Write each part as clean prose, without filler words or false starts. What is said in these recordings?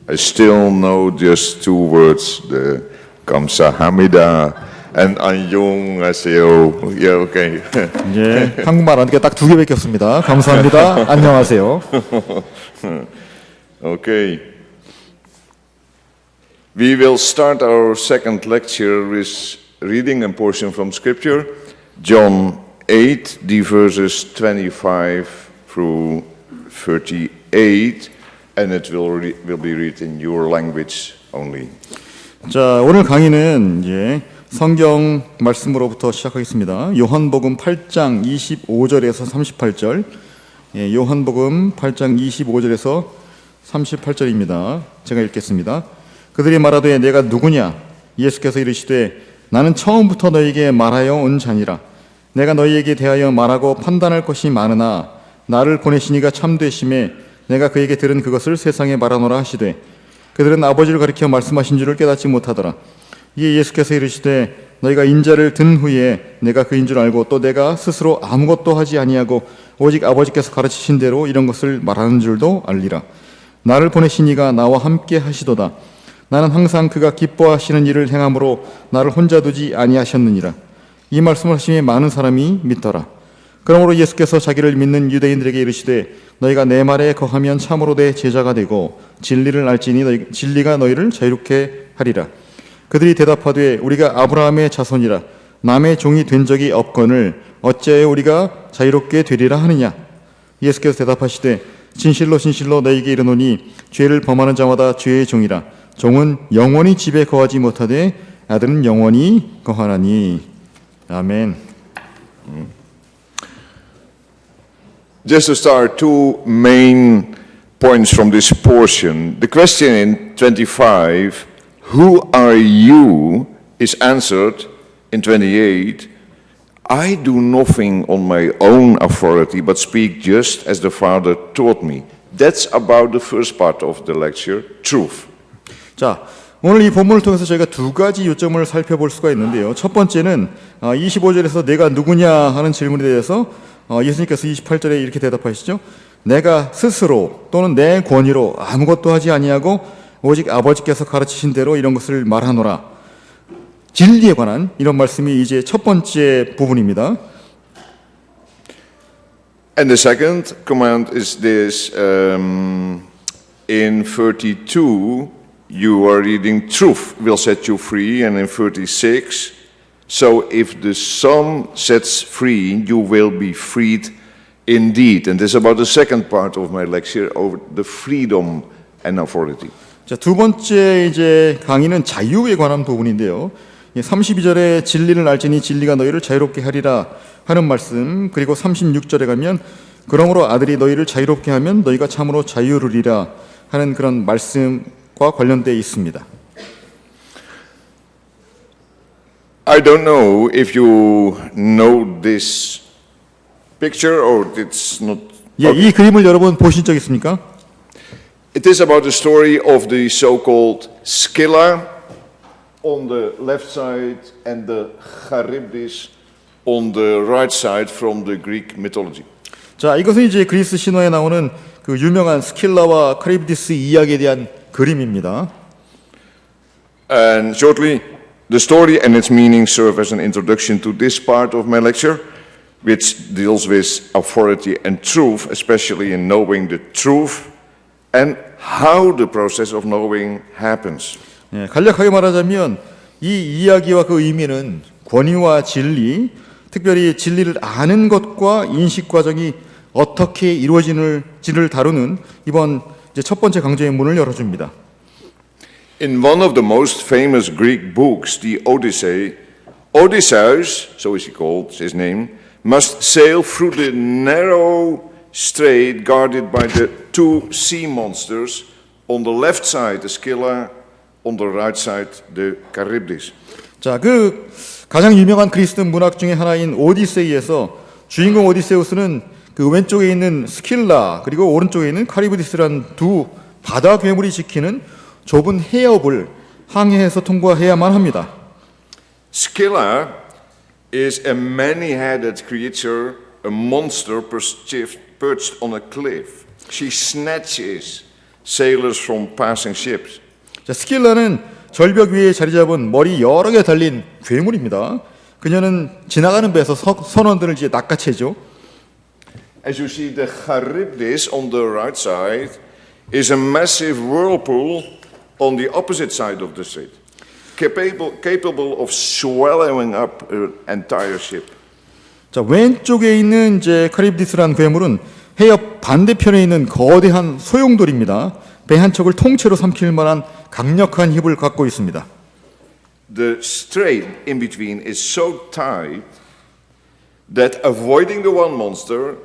I still know just two words, the 감사합니다 and 안녕하세요. Yeah, okay. 예, 한국말 안 되게 딱 두 개밖에 없습니다. 감사합니다. 안녕하세요. Okay. We will start our second lecture with reading a portion from Scripture, John 8, the verses 25 through 38, and it will be read in your language only. 자, 오늘 강의는 이제 성경 말씀으로부터 시작하겠습니다. 요한복음 8장 25절에서 38절. 예, 요한복음 8장 25절에서 38절입니다. 제가 읽겠습니다. 그들이 말하되 내가 누구냐? 예수께서 이르시되 나는 처음부터 너희에게 말하여 온 자니라. 내가 너희에게 대하여 말하고 판단할 것이 많으나 나를 보내시니가 참되심에 내가 그에게 들은 그것을 세상에 말하노라 하시되 그들은 아버지를 가리켜 말씀하신 줄을 깨닫지 못하더라. 이에 예수께서 이르시되 너희가 인자를 든 후에 내가 그인 줄 알고 또 내가 스스로 아무것도 하지 아니하고 오직 아버지께서 가르치신 대로 이런 것을 말하는 줄도 알리라. 나를 보내신 이가 나와 함께 하시도다. 나는 항상 그가 기뻐하시는 일을 행함으로 나를 혼자 두지 아니하셨느니라. 이 말씀을 하시매 많은 사람이 믿더라. 그러므로 예수께서 자기를 믿는 유대인들에게 이르시되 너희가 내 말에 거하면 참으로 내 제자가 되고 진리를 알지니 진리가 너희를 자유롭게 하리라. 그들이 대답하되 우리가 아브라함의 자손이라 남의 종이 된 적이 없거늘 어찌하여 우리가 자유롭게 되리라 하느냐. 예수께서 대답하시되 진실로 진실로 너희에게 이르노니 죄를 범하는 자마다 죄의 종이라. 종은 영원히 집에 거하지 못하되 아들은 영원히 거하나니. 아멘. Just to start, two main points from this portion. The question in 25, who are you, is answered in 28, I do nothing on my own authority, but speak just as the Father taught me. That's about the first part of the lecture, truth. 자, 오늘 이 본문을 통해서 저희가 두 가지 요점을 살펴볼 수가 있는데요. 첫 번째는 25절에서 내가 누구냐 하는 질문에 대해서 예수님께서 28절에 이렇게 대답하시죠. 내가 스스로 또는 내 권위로 아무것도 하지 아니하고 오직 아버지께서 가르치신 대로 이런 것을 말하노라. 진리에 관한 이런 말씀이 이제 첫 번째 부분입니다. And the second command is this, in 32, you are reading truth will set you free, and in 36, so if the Son sets free, you will be freed indeed. And this is about the second part of my lecture over the freedom and authority. 자, 두 번째 이제 강의는 자유에 관한 부분인데요. 32절에 진리를 알지니 진리가 너희를 자유롭게 하리라 하는 말씀, 그리고 36절에 가면 그러므로 아들이 너희를 자유롭게 하면 너희가 참으로 자유르리라 하는 그런 말씀과 관련되어 있습니다. I don't know if you know this picture or it's not. 예, 이 그림을 여러분 보신 적 있습니까? It is about the story of the so-called Scylla on the left side and the Charybdis on the right side from the Greek mythology. 자, 이것은 이제 그리스 신화에 나오는 그 유명한 스킬라와 카리브디스 이야기에 대한 그림입니다. And shortly, the story and its meaning serve as an introduction to this part of my lecture, which deals with authority and truth, especially in knowing the truth and how the process of knowing happens. 예, 간략하게 말하자면 이 이야기와 그 의미는 권위와 진리, 특별히 진리를 아는 것과 인식 과정이 어떻게 이루어지는지를 다루는 이번 이제 첫 번째 강좌의 문을 열어줍니다. In one of the most famous Greek books, the Odyssey, Odysseus, so is he called, his name, must sail through the narrow strait guarded by the two sea monsters. On the left side, the Scylla, on the right side, the Charybdis. 자, 그 가장 유명한 그리스 문학 중에 하나인 오디세이에서 주인공 오디세우스는 그 왼쪽에 있는 스킬라 그리고 오른쪽에 있는 카리브디스라는 두 바다 괴물이 지키는 좁은 해협을 항해해서 통과해야만 합니다. Scylla is a many-headed creature, a monster perched on a cliff. She snatches sailors from passing ships. 자, 스킬라는 절벽 위에 자리 잡은 머리 여러 개 달린 괴물입니다. 그녀는 지나가는 배에서 선원들을 이제 낚아채죠. As you see, the Charybdis on the right side is a massive whirlpool on the opposite side of the strait, capable of swallowing up an entire ship. 자, 왼쪽에 있는 이제 카리브디스라는 괴물은 해협 반대편에 있는 거대한 소용돌입니다. 배 한 척을 통째로 삼킬 만한 강력한 힘을 갖고 있습니다. The strait in between is so tight that avoiding the one monster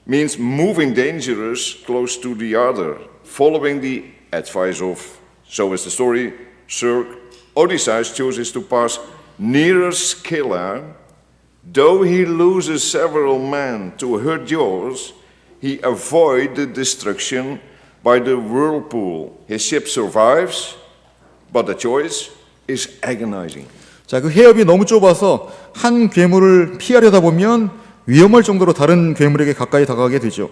means moving dangerous close to the other, following the advice of, so is the story, Sir Odysseus chooses to pass nearer Scylla. Though he loses several men to her jaws, he avoids the destruction by the whirlpool. His ship survives, but the choice is agonizing. 자, 그 해협이 너무 좁아서 한 괴물을 피하려다 보면 위험할 정도로 다른 괴물에게 가까이 다가가게 되죠.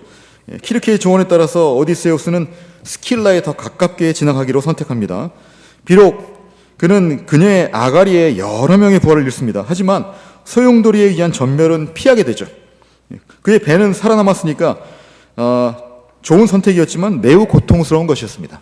키르케의 조언에 따라서 오디세우스는 스킬라에 더 가깝게 지나가기로 선택합니다. 비록 그는 그녀의 아가리에 여러 명의 부하를 잃습니다. 하지만 소용돌이에 의한 전멸은 피하게 되죠. 그의 배는 살아남았으니까 좋은 선택이었지만 매우 고통스러운 것이었습니다.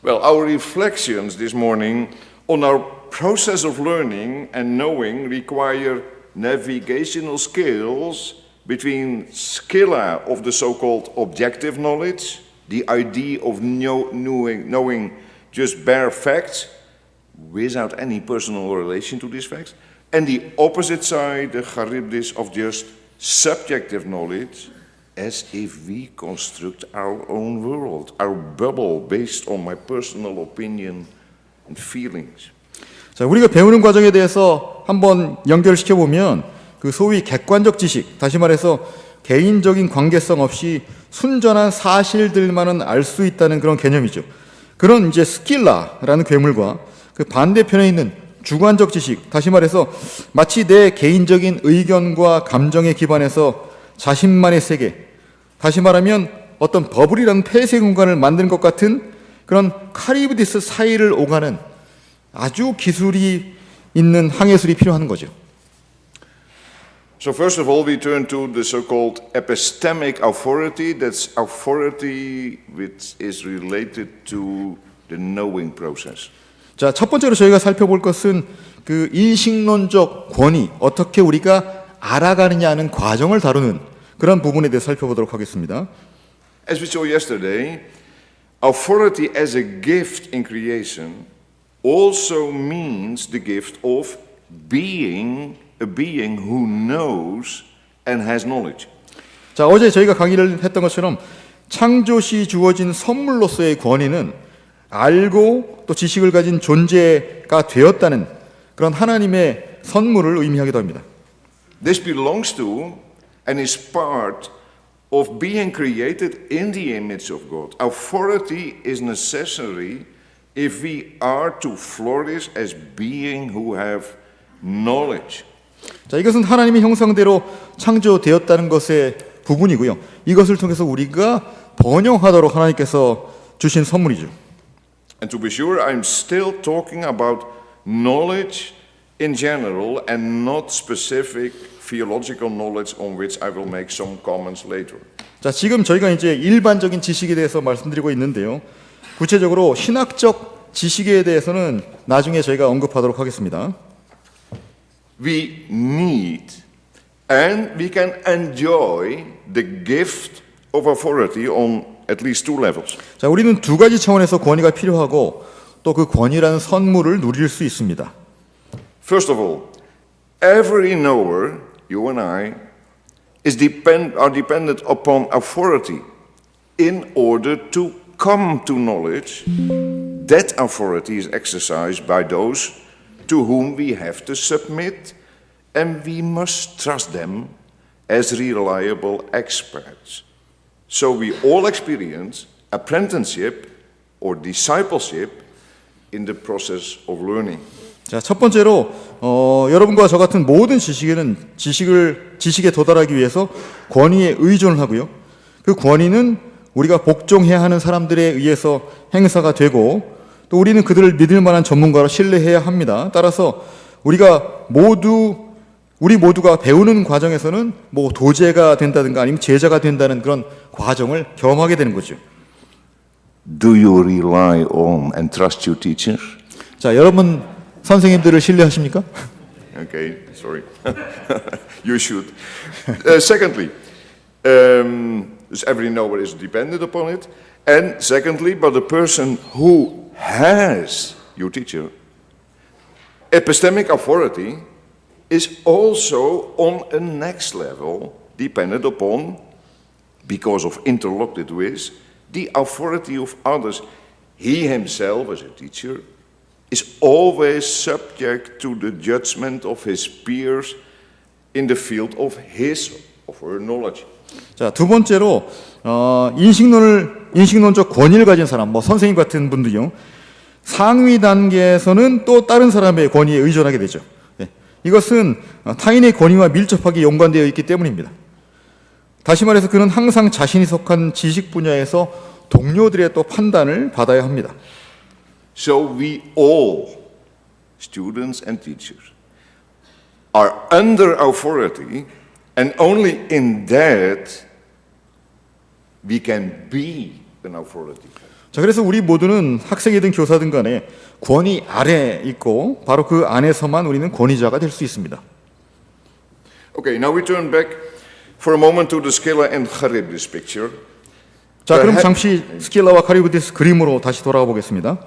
Well, our reflections this morning on our process of learning and knowing require navigational skills between Scylla of the so-called objective knowledge, the idea of knowing just bare facts without any personal relation to these facts, and the opposite side, the Charybdis of just subjective knowledge, as if we construct our own world, our bubble based on my personal opinion and feelings. 자, 우리가 배우는 과정에 대해서 한번 연결시켜 보면 그 소위 객관적 지식, 다시 말해서 개인적인 관계성 없이 순전한 사실들만은 알 수 있다는 그런 개념이죠. 그런 이제 스킬라라는 괴물과 그 반대편에 있는 주관적 지식, 다시 말해서 마치 내 개인적인 의견과 감정에 기반해서 자신만의 세계, 다시 말하면 어떤 버블이라는 폐쇄 공간을 만드는 것 같은 그런 카리브디스 사이를 오가는 아주 기술이 있는 항해술이 필요한 거죠. So first of all, we turn to the so-called epistemic authority. That's authority which is related to the knowing process. 자, 첫 번째로 저희가 살펴볼 것은 그 인식론적 권위, 어떻게 우리가 알아가느냐 하는 과정을 다루는 그런 부분에 대해 살펴보도록 하겠습니다. As we saw yesterday, authority as a gift in creation also means the gift of being a being who knows and has knowledge. 자, 어제 저희가 강의를 했던 것처럼 창조시 주어진 선물로서의 권위는 알고 또 지식을 가진 존재가 되었다는 그런 하나님의 선물을 의미하기도 합니다. This belongs to and is part of being created in the image of God. Authority is necessary if we are to flourish as being who have knowledge. 자, 이것은 하나님의 형상대로 창조되었다는 것의 부분이고요. 이것을 통해서 우리가 번영하도록 하나님께서 주신 선물이죠. And to be sure, I'm still talking about knowledge in general and not specific theological knowledge on which I will make some comments later. 자, 지금 저희가 이제 일반적인 지식에 대해서 말씀드리고 있는데요. 구체적으로 신학적 지식에 대해서는 나중에 저희가 언급하도록 하겠습니다. We need and we can enjoy the gift of authority on at least two levels. 자, 우리는 두 가지 차원에서 권위가 필요하고 또 그 권위라는 선물을 누릴 수 있습니다. First of all, every knower, you and I, are dependent upon authority in order to come to knowledge. That authority is exercised by those to whom we have to submit, and we must trust them as reliable experts. So we all experience apprenticeship or discipleship in the process of learning. 자, 첫 번째로 여러분과 저 같은 모든 지식에는 지식에 도달하기 위해서 권위에 의존을 하고요. 그 권위는 우리가 복종해야 하는 사람들에 의해서 행사가 되고 또 우리는 그들을 믿을 만한 전문가로 신뢰해야 합니다. 따라서 우리 모두가 배우는 과정에서는 뭐 도제가 된다든가 아니면 제자가 된다는 그런 과정을 경험하게 되는 거죠. Do you rely on and trust your teachers? 자, 여러분 선생님들을 신뢰하십니까? Okay, sorry. You should. Secondly, every knower is dependent upon it. And secondly, but the person who has your teacher, epistemic authority, is also on a next level dependent upon, because of interlocked with, the authority of others. He himself, as a teacher, is always subject to the judgment of his peers in the field of his or her knowledge. 자, 두 번째로 인식론적 권위를 가진 사람, 뭐 선생님 같은 분들요. 상위 단계에서는 또 다른 사람의 권위에 의존하게 되죠. 네. 이것은 타인의 권위와 밀접하게 연관되어 있기 때문입니다. 다시 말해서 그는 항상 자신이 속한 지식 분야에서 동료들의 또 판단을 받아야 합니다. So we all, students and teachers, are under authority, and only in that we can be an authority. 자, 그래서 우리 모두는 학생이든 교사든 간에 권위 아래에 있고 바로 그 안에서만 우리는 권위자가 될 수 있습니다. Okay, now we turn back for a moment to the Scylla and Charybdis picture. 자, 그럼 잠시 스킬라와 카리브디스 그림으로 다시 돌아가 보겠습니다.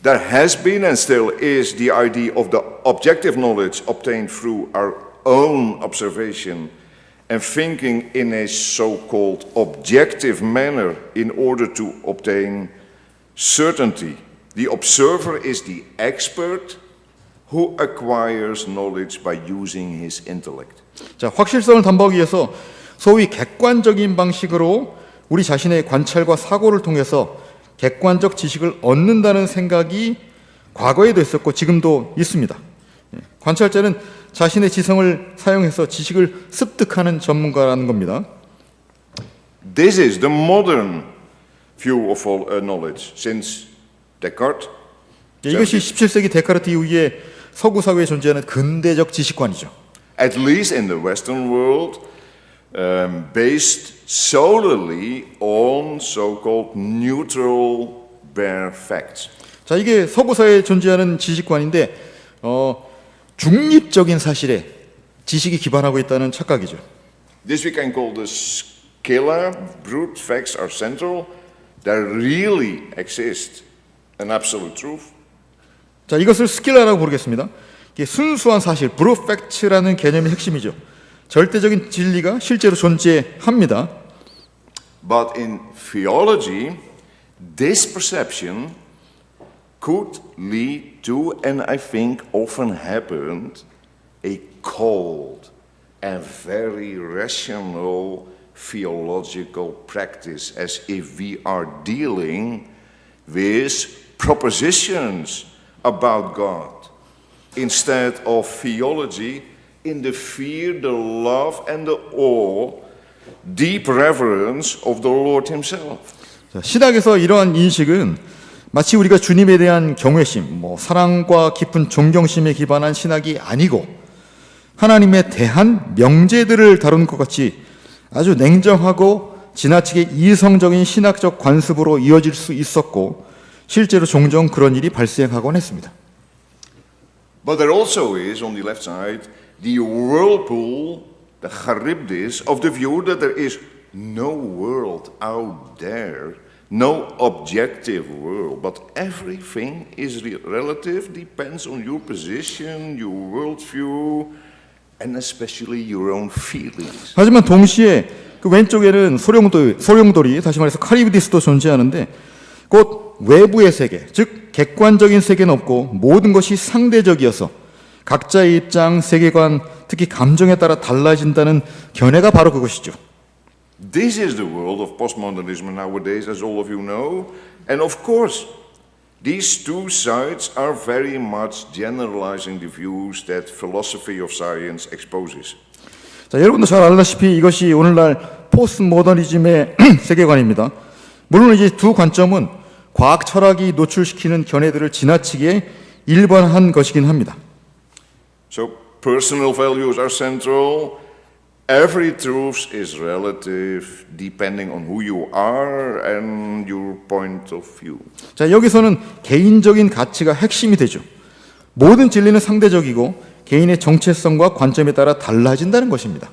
There has been and still is the idea of the objective knowledge obtained through our own observation and thinking in a so-called objective manner in order to obtain certainty. The observer is the expert who acquires knowledge by using his intellect. 자, 확실성을 담보하기 위해서 소위 객관적인 방식으로 우리 자신의 관찰과 사고를 통해서 객관적 지식을 얻는다는 생각이 과거에도 있었고 지금도 있습니다. 관찰자는 자신의 지성을 사용해서 지식을 습득하는 전문가라는 겁니다. This is the modern view of all knowledge since Descartes. 이것이 17세기 데카르트 이후에 서구 사회에 존재하는 근대적 지식관이죠. At least in the Western world, based solely on so-called neutral bare facts. 자, 이게 서구 사회에 존재하는 지식관인데 중립적인 사실에 지식이 기반하고 있다는 착각이죠. This we can call the Scylla. Brute facts are central. There really exists an absolute truth. 자, 이것을 스킬라라고 부르겠습니다. 이게 순수한 사실, brute fact라는 개념의 핵심이죠. 절대적인 진리가 실제로 존재합니다. But in theology, this perception could lead to, and I think often happened, a cold and very rational theological practice, as if we are dealing with propositions about God, instead of theology in the fear, the love, and the awe, deep reverence of the Lord Himself. 자, 신학에서 이러한 인식은 마치 우리가 주님에 대한 경외심, 사랑과 깊은 존경심에 기반한 신학이 아니고 하나님에 대한 명제들을 다루는 것 같이 아주 냉정하고 지나치게 이성적인 신학적 관습으로 이어질 수 있었고 실제로 종종 그런 일이 발생하곤 했습니다. But there also is, on the left side, the whirlpool, the Charybdis, of the view that there is no world out there, no objective world, but everything is relative, depends on your position, your worldview, and especially your own feelings. 하지만 동시에 그 왼쪽에는 소룡돌이, 다시 말해서 카리브디스도 존재하는데 곧 외부의 세계, 즉 객관적인 세계는 없고 모든 것이 상대적이어서 각자의 입장, 세계관, 특히 감정에 따라 달라진다는 견해가 바로 그것이죠. This is the world of postmodernism nowadays, as all of you know. And of course, these two sides are very much generalizing the views that philosophy of science exposes. 자, 여러분도 잘 알다시피 이것이 오늘날 포스트 모더니즘의 세계관입니다. 물론 이제 두 관점은 과학 철학이 노출시키는 견해들을 지나치게 일반화한 것이긴 합니다. So personal values are central. Every truth is relative depending on who you are and your point of view. 자, 여기서는 개인적인 가치가 핵심이 되죠. 모든 진리는 상대적이고 개인의 정체성과 관점에 따라 달라진다는 것입니다.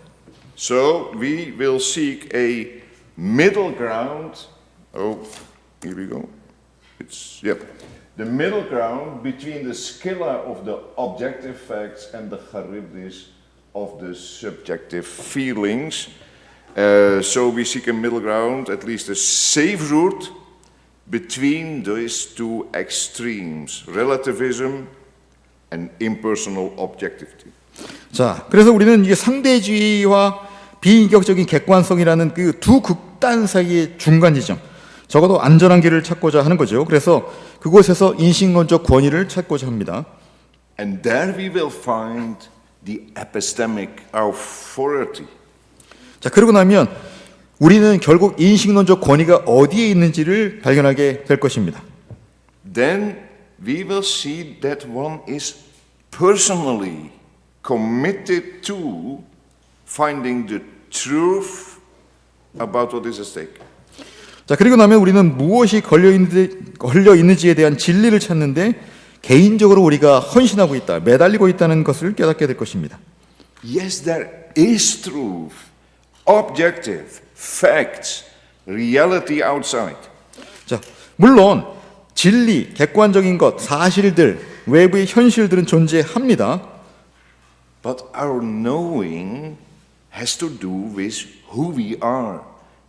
So we will seek a middle ground. Oh, here we go. The middle ground between the scala of the objective facts and the charybdis of the subjective feelings. So we seek a middle ground, at least a safe route between these two extremes, relativism and impersonal objectivity. 자, 그래서 우리는 이게 상대주의와 비인격적인 객관성이라는 그 두 극단 사이의 중간 지점, 적어도 안전한 길을 찾고자 하는 거죠. 그래서 그곳에서 인식론적 권위를 찾고자 합니다. And there we will find the epistemic authority. 자, 그러고 나면 우리는 결국 인식론적 권위가 어디에 있는지를 발견하게 될 것입니다. Then we will see that one is personally committed to finding the truth about what is at stake. 자, 그리고 나면 우리는 무엇이 걸려 있는지에 대한 진리를 찾는데 개인적으로 우리가 헌신하고 있다, 매달리고 있다는 것을 깨닫게 될 것입니다. Yes, there is truth, objective, facts, reality outside. 자, 물론 진리, 객관적인 것, 사실들, 외부의 현실들은 존재합니다. But our knowing has to do with who we are.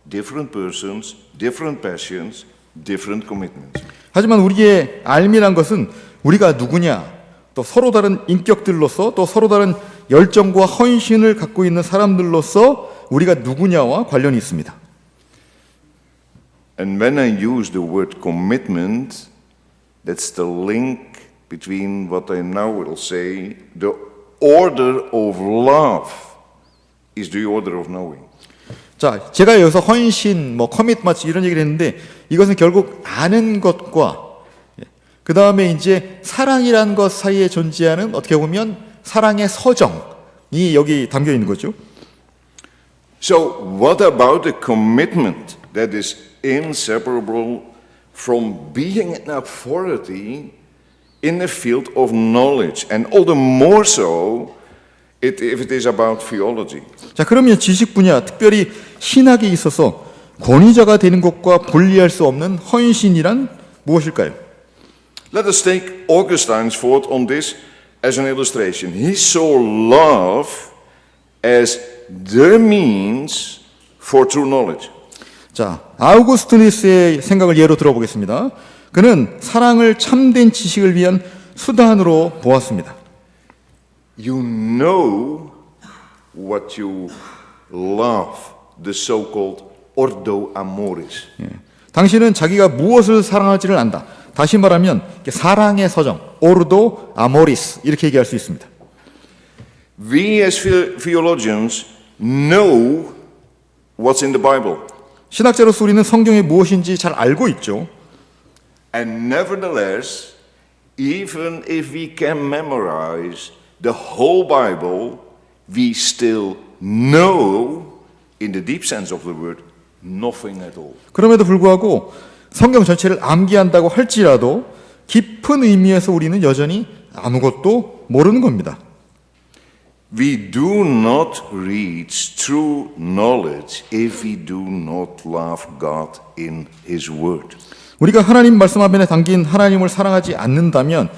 Different persons, different passions, different commitments. 하지만 우리의 알미란 것은 우리가 누구냐, 또 서로 다른 인격들로서, 또 서로 다른 열정과 헌신을 갖고 있는 사람들로서 우리가 누구냐와 관련이 있습니다. And when I use the word commitment, that's the link between what I now will say, the order of love is the order of knowing. 자, 제가 여기서 헌신, 커밋 마치 이런 얘기를 했는데 이것은 결국 아는 것과 그 다음에 이제 사랑이라는 것 사이에 존재하는 어떻게 보면 사랑의 서정이 여기 담겨 있는 거죠. So what about the commitment that is inseparable from being an authority in the field of knowledge, and all the more so if it is about theology? 자, 그러면 지식 분야, 특별히 신학에 있어서 권위자가 되는 것과 분리할 수 없는 헌신이란 무엇일까요? Let us take Augustine's thought on this as an illustration. He saw love as the means for true knowledge. 자, 아우구스티누스의 생각을 예로 들어보겠습니다. 그는 사랑을 참된 지식을 위한 수단으로 보았습니다. You know what you love, the so-called ordo amoris. 당신은 자기가 무엇을 사랑할지를 안다. 다시 말하면 사랑의 서정, 오르도 아모리스 이렇게 얘기할 수 있습니다. We as theologians know what's in the Bible. 신학자로서 우리는 성경이 무엇인지 잘 알고 있죠. And nevertheless, even if we can memorize the whole Bible, we still know, in the deep sense of the word, nothing at all. 그럼에도 불구하고 성경 전체를 암기한다고 할지라도 깊은 의미에서 우리는 여전히 아무것도 모르는 겁니다. We do not reach true knowledge if we do not love God in His Word. 우리가 하나님 말씀 앞에 담긴 하나님을 사랑하지 않는다면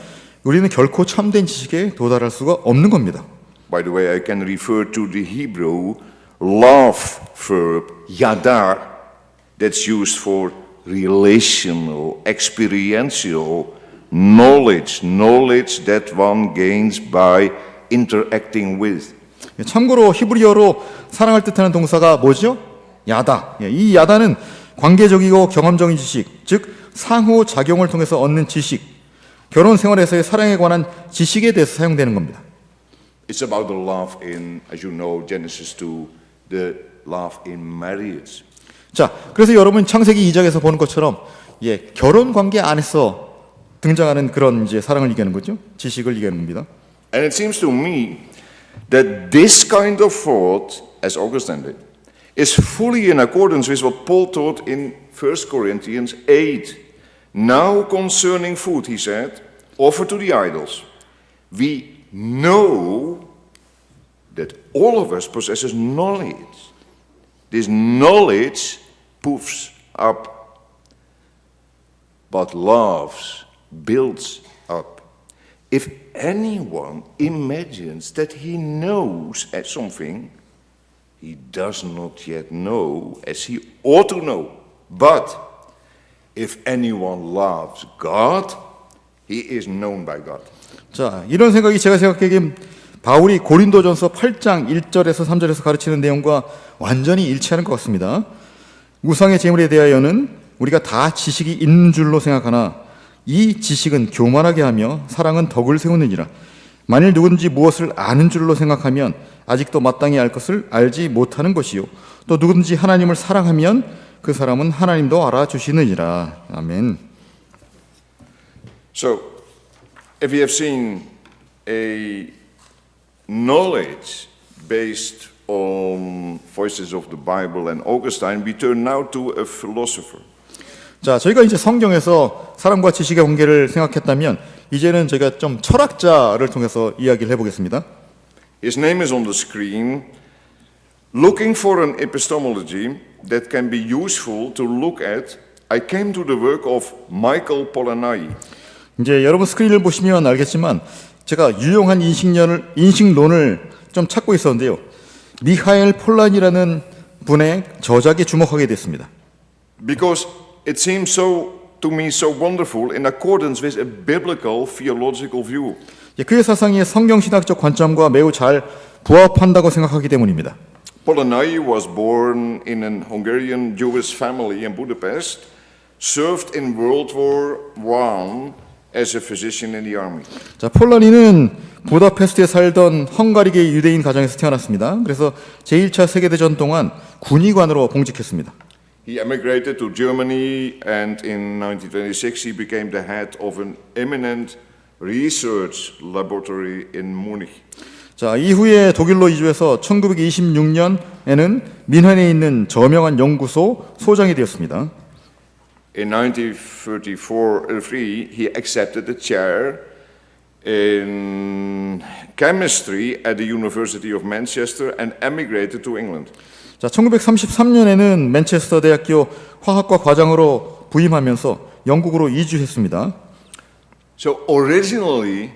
우리는 결코 참된 지식에 도달할 수가 없는 겁니다. By the way, I can refer to the Hebrew love verb yada that's used for relational, experiential knowledge that one gains by interacting with. 참고로 히브리어로 사랑을 뜻하는 동사가 뭐죠? 야다. 이 야다는 관계적이고 경험적인 지식, 즉 상호작용을 통해서 얻는 지식, 결혼 생활에서의 사랑에 관한 지식에 대해서 사용되는 겁니다. It's about the love in, as you know, Genesis 2, the love in marriage. 자, 그래서 여러분 창세기 2장에서 보는 것처럼 결혼 관계 안에서 등장하는 그런 이제 사랑을 얘기하는 거죠. 지식을 얘기하는 겁니다. And it seems to me that this kind of thought, as Augustine did, is fully in accordance with what Paul taught in 1 Corinthians 8. Now concerning food, he said, offer to the idols. We know that all of us possesses knowledge. This knowledge puffs up, but love builds up. If anyone imagines that he knows something, he does not yet know as he ought to know. But if anyone loves God, he is known by God. 자, 이런 생각이 제가 생각하기엔 바울이 고린도전서 8장 1절에서 3절에서 가르치는 내용과 완전히 일치하는 것 같습니다. 우상의 제물에 대하여는 우리가 다 지식이 있는 줄로 생각하나 이 지식은 교만하게 하며 사랑은 덕을 세우느니라. 만일 누구든지 무엇을 아는 줄로 생각하면 아직도 마땅히 알 것을 알지 못하는 것이요. 또 누구든지 하나님을 사랑하면 그 사람은 하나님도 알아주시느니라. 아멘. So, if we have seen a knowledge based on voices of the Bible and Augustine, we turn now to a philosopher. 자, 저희가 이제 성경에서 사랑과 지식의 관계를 생각했다면 이제는 저희가 좀 철학자를 통해서 이야기를 해보겠습니다. His name is on the screen. Looking for an epistemology that can be useful to look at, I came to the work of Michael Polanyi. 이제 여러분 스크린을 보시면 알겠지만 제가 유용한 인식론을 좀 찾고 있었는데요. 미하엘 폴란이라는 분의 저작에 주목하게 됐습니다. Because it seems to me so wonderful in accordance with a biblical theological view. 그의 사상이 성경신학적 관점과 매우 잘 부합한다고 생각하기 때문입니다. Polanyi was born in an Hungarian Jewish family in Budapest, served in World War I as a physician in the army. 자, 폴란이는 부다페스트에 살던 헝가리계 유대인 가정에서 태어났습니다. 그래서 제1차 세계대전 동안 군의관으로 봉직했습니다. He emigrated to Germany, and in 1926 he became the head of an eminent research laboratory in Munich. 자, 이후에 독일로 이주해서 1926년에는 민헨에 있는 저명한 연구소 소장이 되었습니다. In 1933, he accepted a chair in chemistry at the University of Manchester and emigrated to England. 자, 1933년에는 맨체스터 대학교 화학과 과장으로 부임하면서 영국으로 이주했습니다. So originally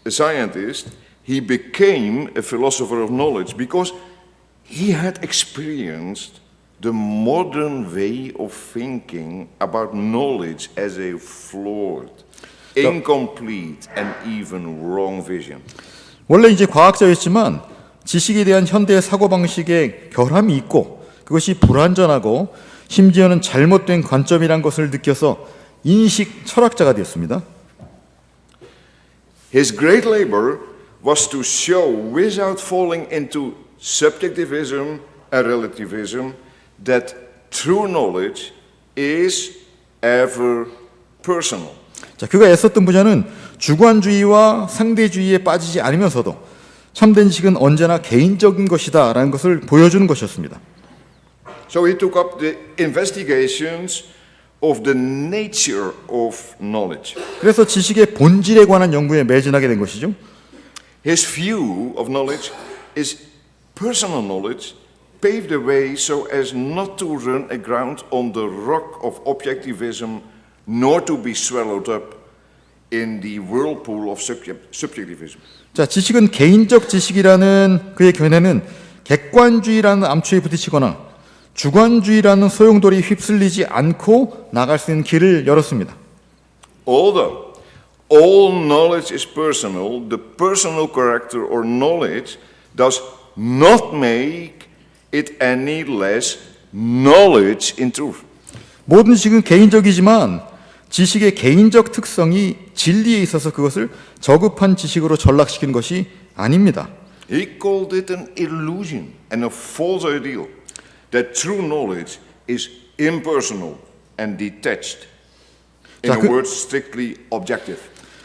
a scientist, he became a philosopher of knowledge because he had experienced the modern way of thinking about knowledge as a flawed, incomplete, and even wrong vision. 원래 이제 과학자였지만 지식에 대한 현대의 사고방식에 결함이 있고 그것이 불완전하고 심지어는 잘못된 관점이란 것을 느껴서 인식 철학자가 되었습니다. His great labor was to show, without falling into subjectivism and relativism, that true knowledge is ever personal. 자, 그가 애썼던 분야는 주관주의와 상대주의에 빠지지 않으면서도 참된 지식은 언제나 개인적인 것이다라는 것을 보여주는 것이었습니다. So he took up the investigations of the nature of knowledge. 그래서 지식의 본질에 관한 연구에 매진하게 된 것이죠. His view of knowledge is personal knowledge, paved the way so as not to run aground on the rock of objectivism, nor to be swallowed up in the whirlpool of subjectivism. 자, 지식은 개인적 지식이라는 그의 견해는 객관주의라는 암초에 부딪히거나 주관주의라는 소용돌이에 휩쓸리지 않고 나갈 수 있는 길을 열었습니다. Although all knowledge is personal, the personal character or knowledge does not make it any less knowledge in truth. 모든 지식은 개인적이지만 지식의 개인적 특성이 진리에 있어서 그것을 저급한 지식으로 전락시키는 것이 아닙니다. He called it an illusion and a false ideal. that true knowledge is impersonal and detached. In 자, a word, strictly objective.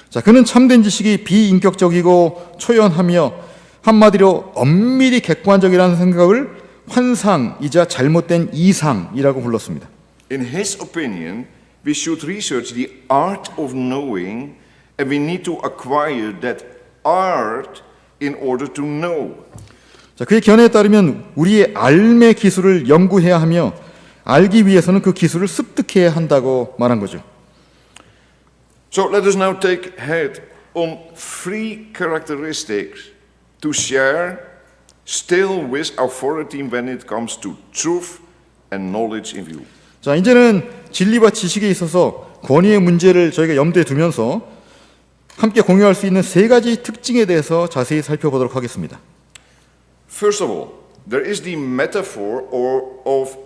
자, 그는 참된 지식이 비인격적이고 초연하며 한마디로 엄밀히 객관적이라는 생각을 환상이자 잘못된 이상이라고 불렀습니다. In his opinion, we should research the art of knowing, and we need to acquire that art in order to know. 자, 그의 견해에 따르면 우리의 알매 기술을 연구해야 하며 알기 위해서는 그 기술을 습득해야 한다고 말한 거죠. So let us now take head on 3 characteristics to share, still with authority when it comes to truth and knowledge in view. 자, 이제는 진리와 지식에 있어서 권위의 문제를 저희가 염두에 두면서 함께 공유할 수 있는 3가지 특징에 대해서 자세히 살펴보도록 하겠습니다. First of all, there is the metaphor of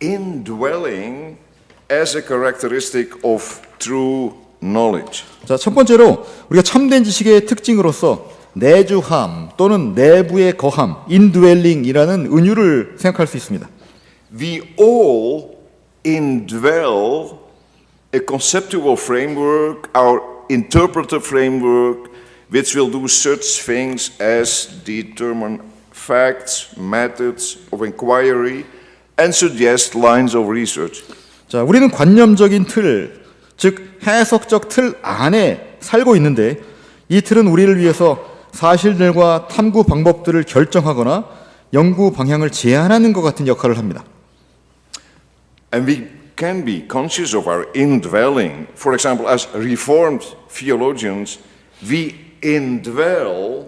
indwelling as a characteristic of true knowledge. 자, 첫 번째로 우리가 참된 지식의 특징으로서 내주함 또는 내부의 거함, indwelling이라는 은유를 생각할 수 있습니다. We all indwell a conceptual framework, our interpretive framework, which will do such things as determine facts, methods of inquiry, and suggest lines of research. 자, 우리는 관념적인 틀, 즉 해석적 틀 안에 살고 있는데 이 틀은 우리를 위해서 사실들과 탐구 방법들을 결정하거나 연구 방향을 제안하는 것 같은 역할을 합니다. And we can be conscious of our indwelling. For example, as Reformed theologians, we indwell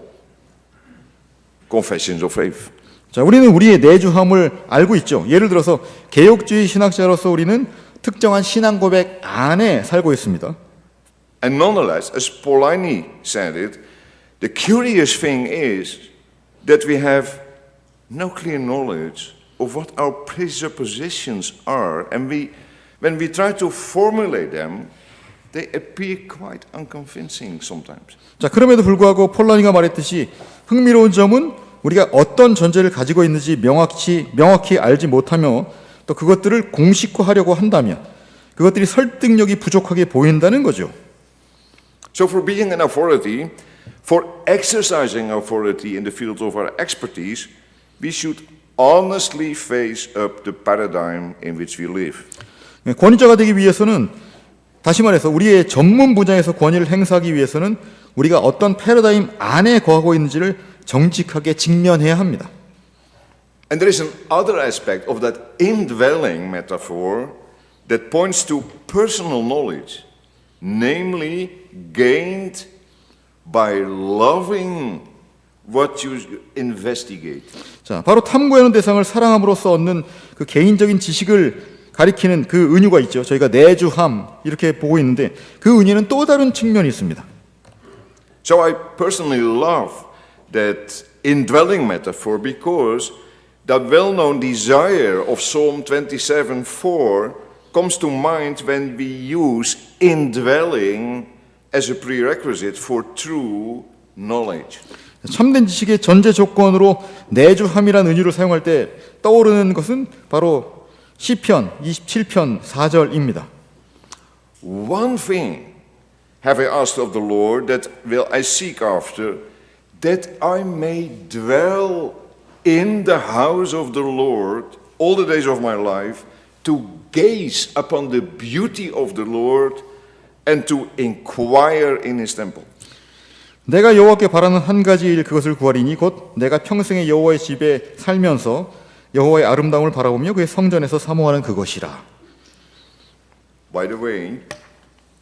confessions of faith. 자, 우리는 우리의 내주함을 알고 있죠. 예를 들어서 개혁주의 신학자로서 우리는 특정한 신앙 고백 안에 살고 있습니다. And nonetheless, as Polanyi said it, the curious thing is that we have no clear knowledge of what our presuppositions are, and when we try to formulate them, they appear quite unconvincing sometimes. 자, 그럼에도 불구하고 폴라니가 말했듯이 흥미로운 점은 우리가 어떤 전제를 가지고 있는지 명확히 알지 못하며 또 그것들을 공식화하려고 한다면 그것들이 설득력이 부족하게 보인다는 거죠. So for being an authority, for exercising authority in the field of our expertise, we should honestly face up the paradigm in which we live. 권위자가 되기 위해서는 다시 말해서 우리의 전문 분야에서 권위를 행사하기 위해서는 우리가 어떤 패러다임 안에 거하고 있는지를 정직하게 직면해야 합니다. And there is another aspect of that indwelling metaphor that points to personal knowledge, namely gained by loving what you investigate. 자, 바로 탐구하는 대상을 사랑함으로써 얻는 그 개인적인 지식을 가리키는 그 은유가 있죠. 저희가 내주함 이렇게 보고 있는데 그 은유는 또 다른 측면이 있습니다. So I personally love that indwelling metaphor because the well-known desire of Psalm 27:4 comes to mind when we use indwelling as a prerequisite for true knowledge. 참된 지식의 전제 조건으로 내주함이라는 은유를 사용할 때 떠오르는 것은 바로 시편 27편 4절입니다. One thing have I asked of the Lord, that will I seek after, that I may dwell in the house of the Lord all the days of my life, to gaze upon the beauty of the Lord and to inquire in his temple. 내가 여호와께 바라는 한 가지 일 그것을 구하리니 곧 내가 평생의 여호와의 집에 살면서 여호와의 아름다움을 바라보며 그의 성전에서 사모하는 그것이라. By the way,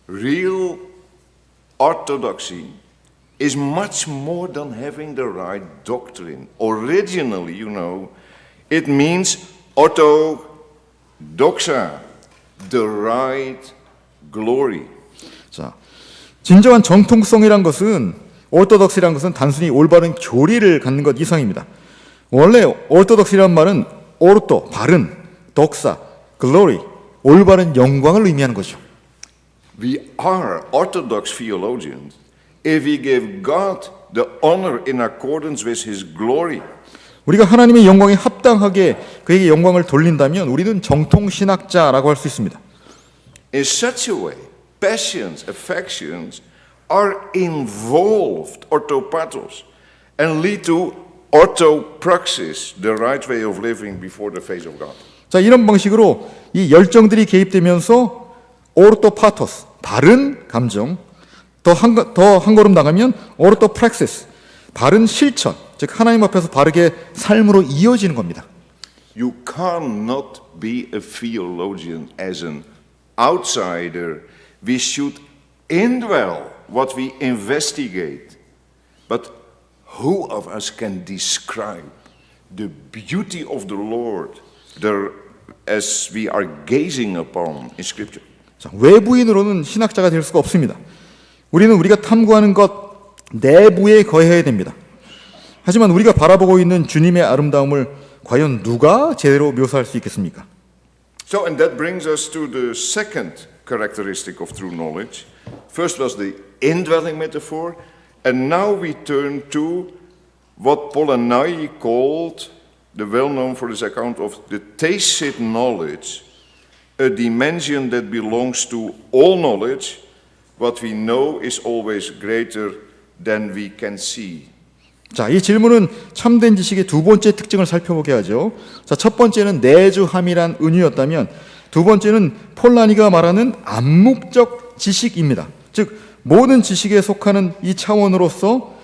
real orthodoxy is much more than having the right doctrine. Originally, you know, it means orthodoxa, the right glory. 자, 진정한 정통성이란 것은 오르토독스란 것은 단순히 올바른 교리를 갖는 것 이상입니다. 원래 오르토독스란 말은 오르토, 바른, 독사, 글로리, 올바른 영광을 의미하는 거죠. We are orthodox theologians if we give God the honor in accordance with his glory. 우리가 하나님의 영광에 합당하게 그에게 영광을 돌린다면 우리는 정통 신학자라고 할 수 있습니다. In such a way, passions, affections are involved orthopathos and lead to orthopraxis, the right way of living before the face of God. 자, 이런 방식으로 이 열정들이 개입되면서 오르토파토스, 바른 감정, 더 한 걸음 나가면 오르토프랙시스, 바른 실천, 즉 하나님 앞에서 바르게 삶으로 이어지는 겁니다. You cannot be a theologian as an outsider. We should indwell what we investigate. But who of us can describe the beauty of the Lord as we are gazing upon in Scripture? 자, 외부인으로는 신학자가 될 수가 없습니다. 우리는 우리가 탐구하는 것 내부에 거해야 됩니다. 하지만 우리가 바라보고 있는 주님의 아름다움을 과연 누가 제대로 묘사할 수 있겠습니까? So, and that brings us to the second characteristic of true knowledge. First was the indwelling metaphor, and now we turn to what Polanyi called, the well-known for this account of the tacit knowledge, a dimension that belongs to all knowledge. What we know is always greater than we can see. 자, 이 질문은 참된 지식의 두 번째 특징을 살펴보게 하죠. 자, 첫 번째는 내주함이란 은유였다면 두 번째는 폴라니가 말하는 암묵적 지식입니다. 즉 모든 지식에 속하는 이 차원으로서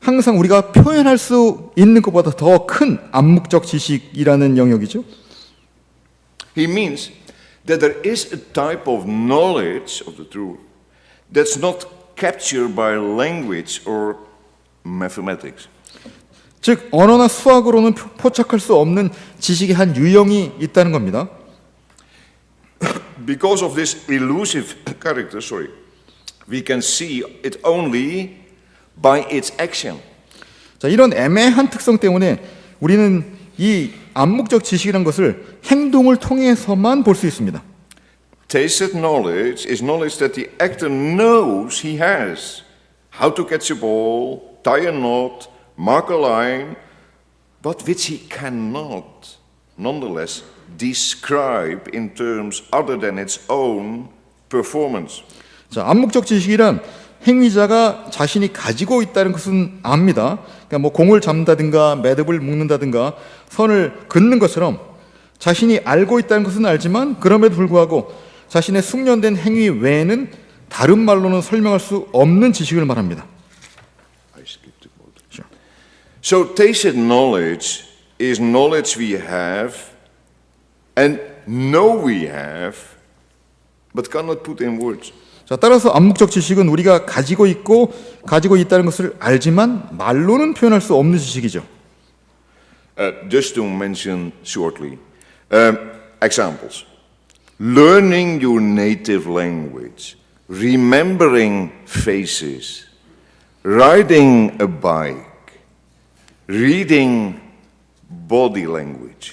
항상 우리가 표현할 수 있는 것보다 더 큰 암묵적 지식이라는 영역이죠. He means that there is a type of knowledge of the truth that's not captured by language or mathematics. 즉 언어나 수학으로는 포착할 수 없는 지식의 한 유형이 있다는 겁니다. Because of this elusive character, we can see it only by its action. 자, 이런 애매한 특성 때문에 우리는 이 암묵적 지식이라는 것을 행동을 통해서만 볼 수 있습니다. Tacit knowledge is knowledge that the actor knows he has. How to catch a ball, tie a knot, mark a line, but which he cannot, nonetheless, describe in terms other than its own performance. 자, 암묵적 지식이란 행위자가 자신이 가지고 있다는 것은 압니다. 그러니까 뭐 공을 잡는다든가 매듭을 묶는다든가 선을 긋는 것처럼 자신이 알고 있다는 것은 알지만 그럼에도 불구하고 자신의 숙련된 행위 외에는 다른 말로는 설명할 수 없는 지식을 말합니다. Sure. So tacit knowledge is knowledge we have and know we have, but cannot put in words. 자, 따라서 암묵적 지식은 우리가 가지고 있고 가지고 있다는 것을 알지만 말로는 표현할 수 없는 지식이죠. Just to mention shortly, examples. Learning your native language, remembering faces, riding a bike, reading body language.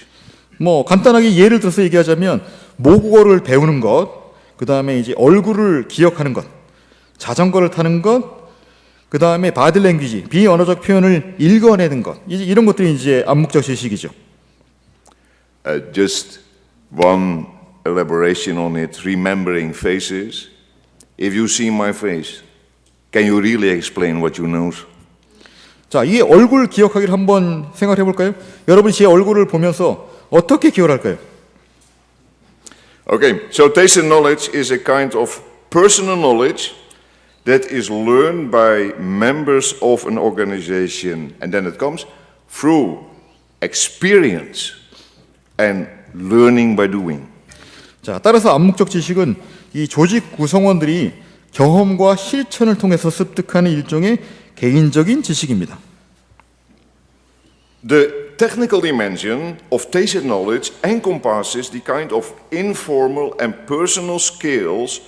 뭐 간단하게 예를 들어서 얘기하자면 모국어를 배우는 것, 그 다음에 이제 얼굴을 기억하는 것, 자전거를 타는 것, 그 다음에 바디 랭귀지, 비언어적 표현을 읽어내는 것, 이제 이런 것들이 이제 암묵적 지식이죠. Just one elaboration on it, remembering faces. If you see my face, can you really explain what you know? 자, 이 얼굴 기억하기를 한번 생각해 볼까요? 여러분이 제 얼굴을 보면서 어떻게 기억을 할까요? Okay, so tacit knowledge is a kind of personal knowledge that is learned by members of an organization, and then it comes through experience and learning by doing. 자, 따라서 암묵적 지식은 이 조직 구성원들이 경험과 실천을 통해서 습득하는 일종의 개인적인 지식입니다. The technical dimension of tacit knowledge encompasses the kind of informal and personal skills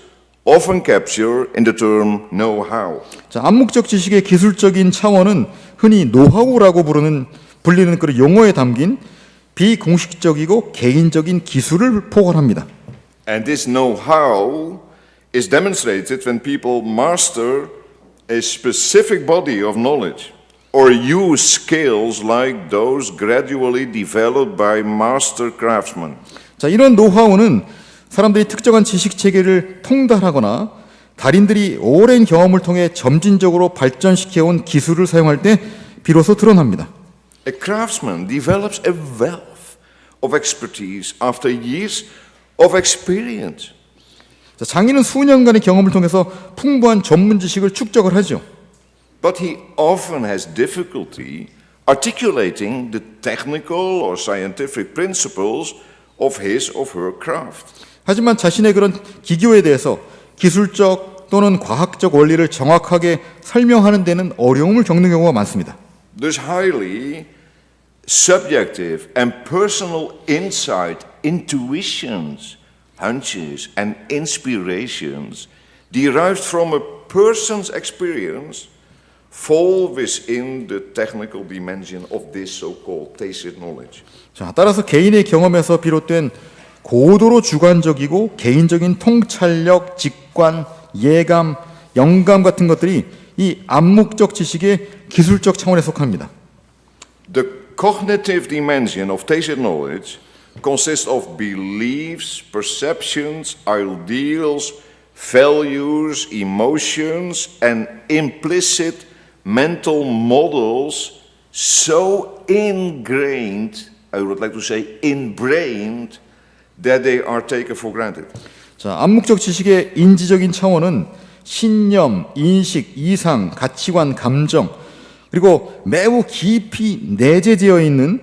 often captured in the term know-how. 자, 암묵적 지식의 기술적인 차원은 흔히 노하우라고 불리는 그런 용어에 담긴 비공식적이고 개인적인 기술을 포괄합니다. And this know-how is demonstrated when people master a specific body of knowledge. or use skills like those gradually developed by master craftsmen. 자, 이런 노하우는 사람들이 특정한 지식 체계를 통달하거나 달인들이 오랜 경험을 통해 점진적으로 발전시켜온 기술을 사용할 때 비로소 드러납니다. A craftsman develops a wealth of expertise after years of experience. 자, 장인은 수년간의 경험을 통해서 풍부한 전문 지식을 축적을 하죠. But he often has difficulty articulating the technical or scientific principles of his or her craft. 하지만 자신의 그런 기교에 대해서 기술적 또는 과학적 원리를 정확하게 설명하는 데는 어려움을 겪는 경우가 많습니다. Thus highly subjective and personal insight, intuitions, hunches and inspirations derived from a person's experience fall within the technical dimension of this so-called tacit knowledge. 자, 따라서 개인의 경험에서 비롯된 고도로 주관적이고 개인적인 통찰력, 직관, 예감, 영감 같은 것들이 이 암묵적 지식의 기술적 차원에 속합니다. The cognitive dimension of tacit knowledge consists of beliefs, perceptions, ideals, values, emotions, and implicit mental models so ingrained, I would like to say inbrained, that they are taken for granted. 자, 암묵적 지식의 인지적인 차원은 신념, 인식, 이상, 가치관, 감정, 그리고 매우 깊이 내재되어 있는,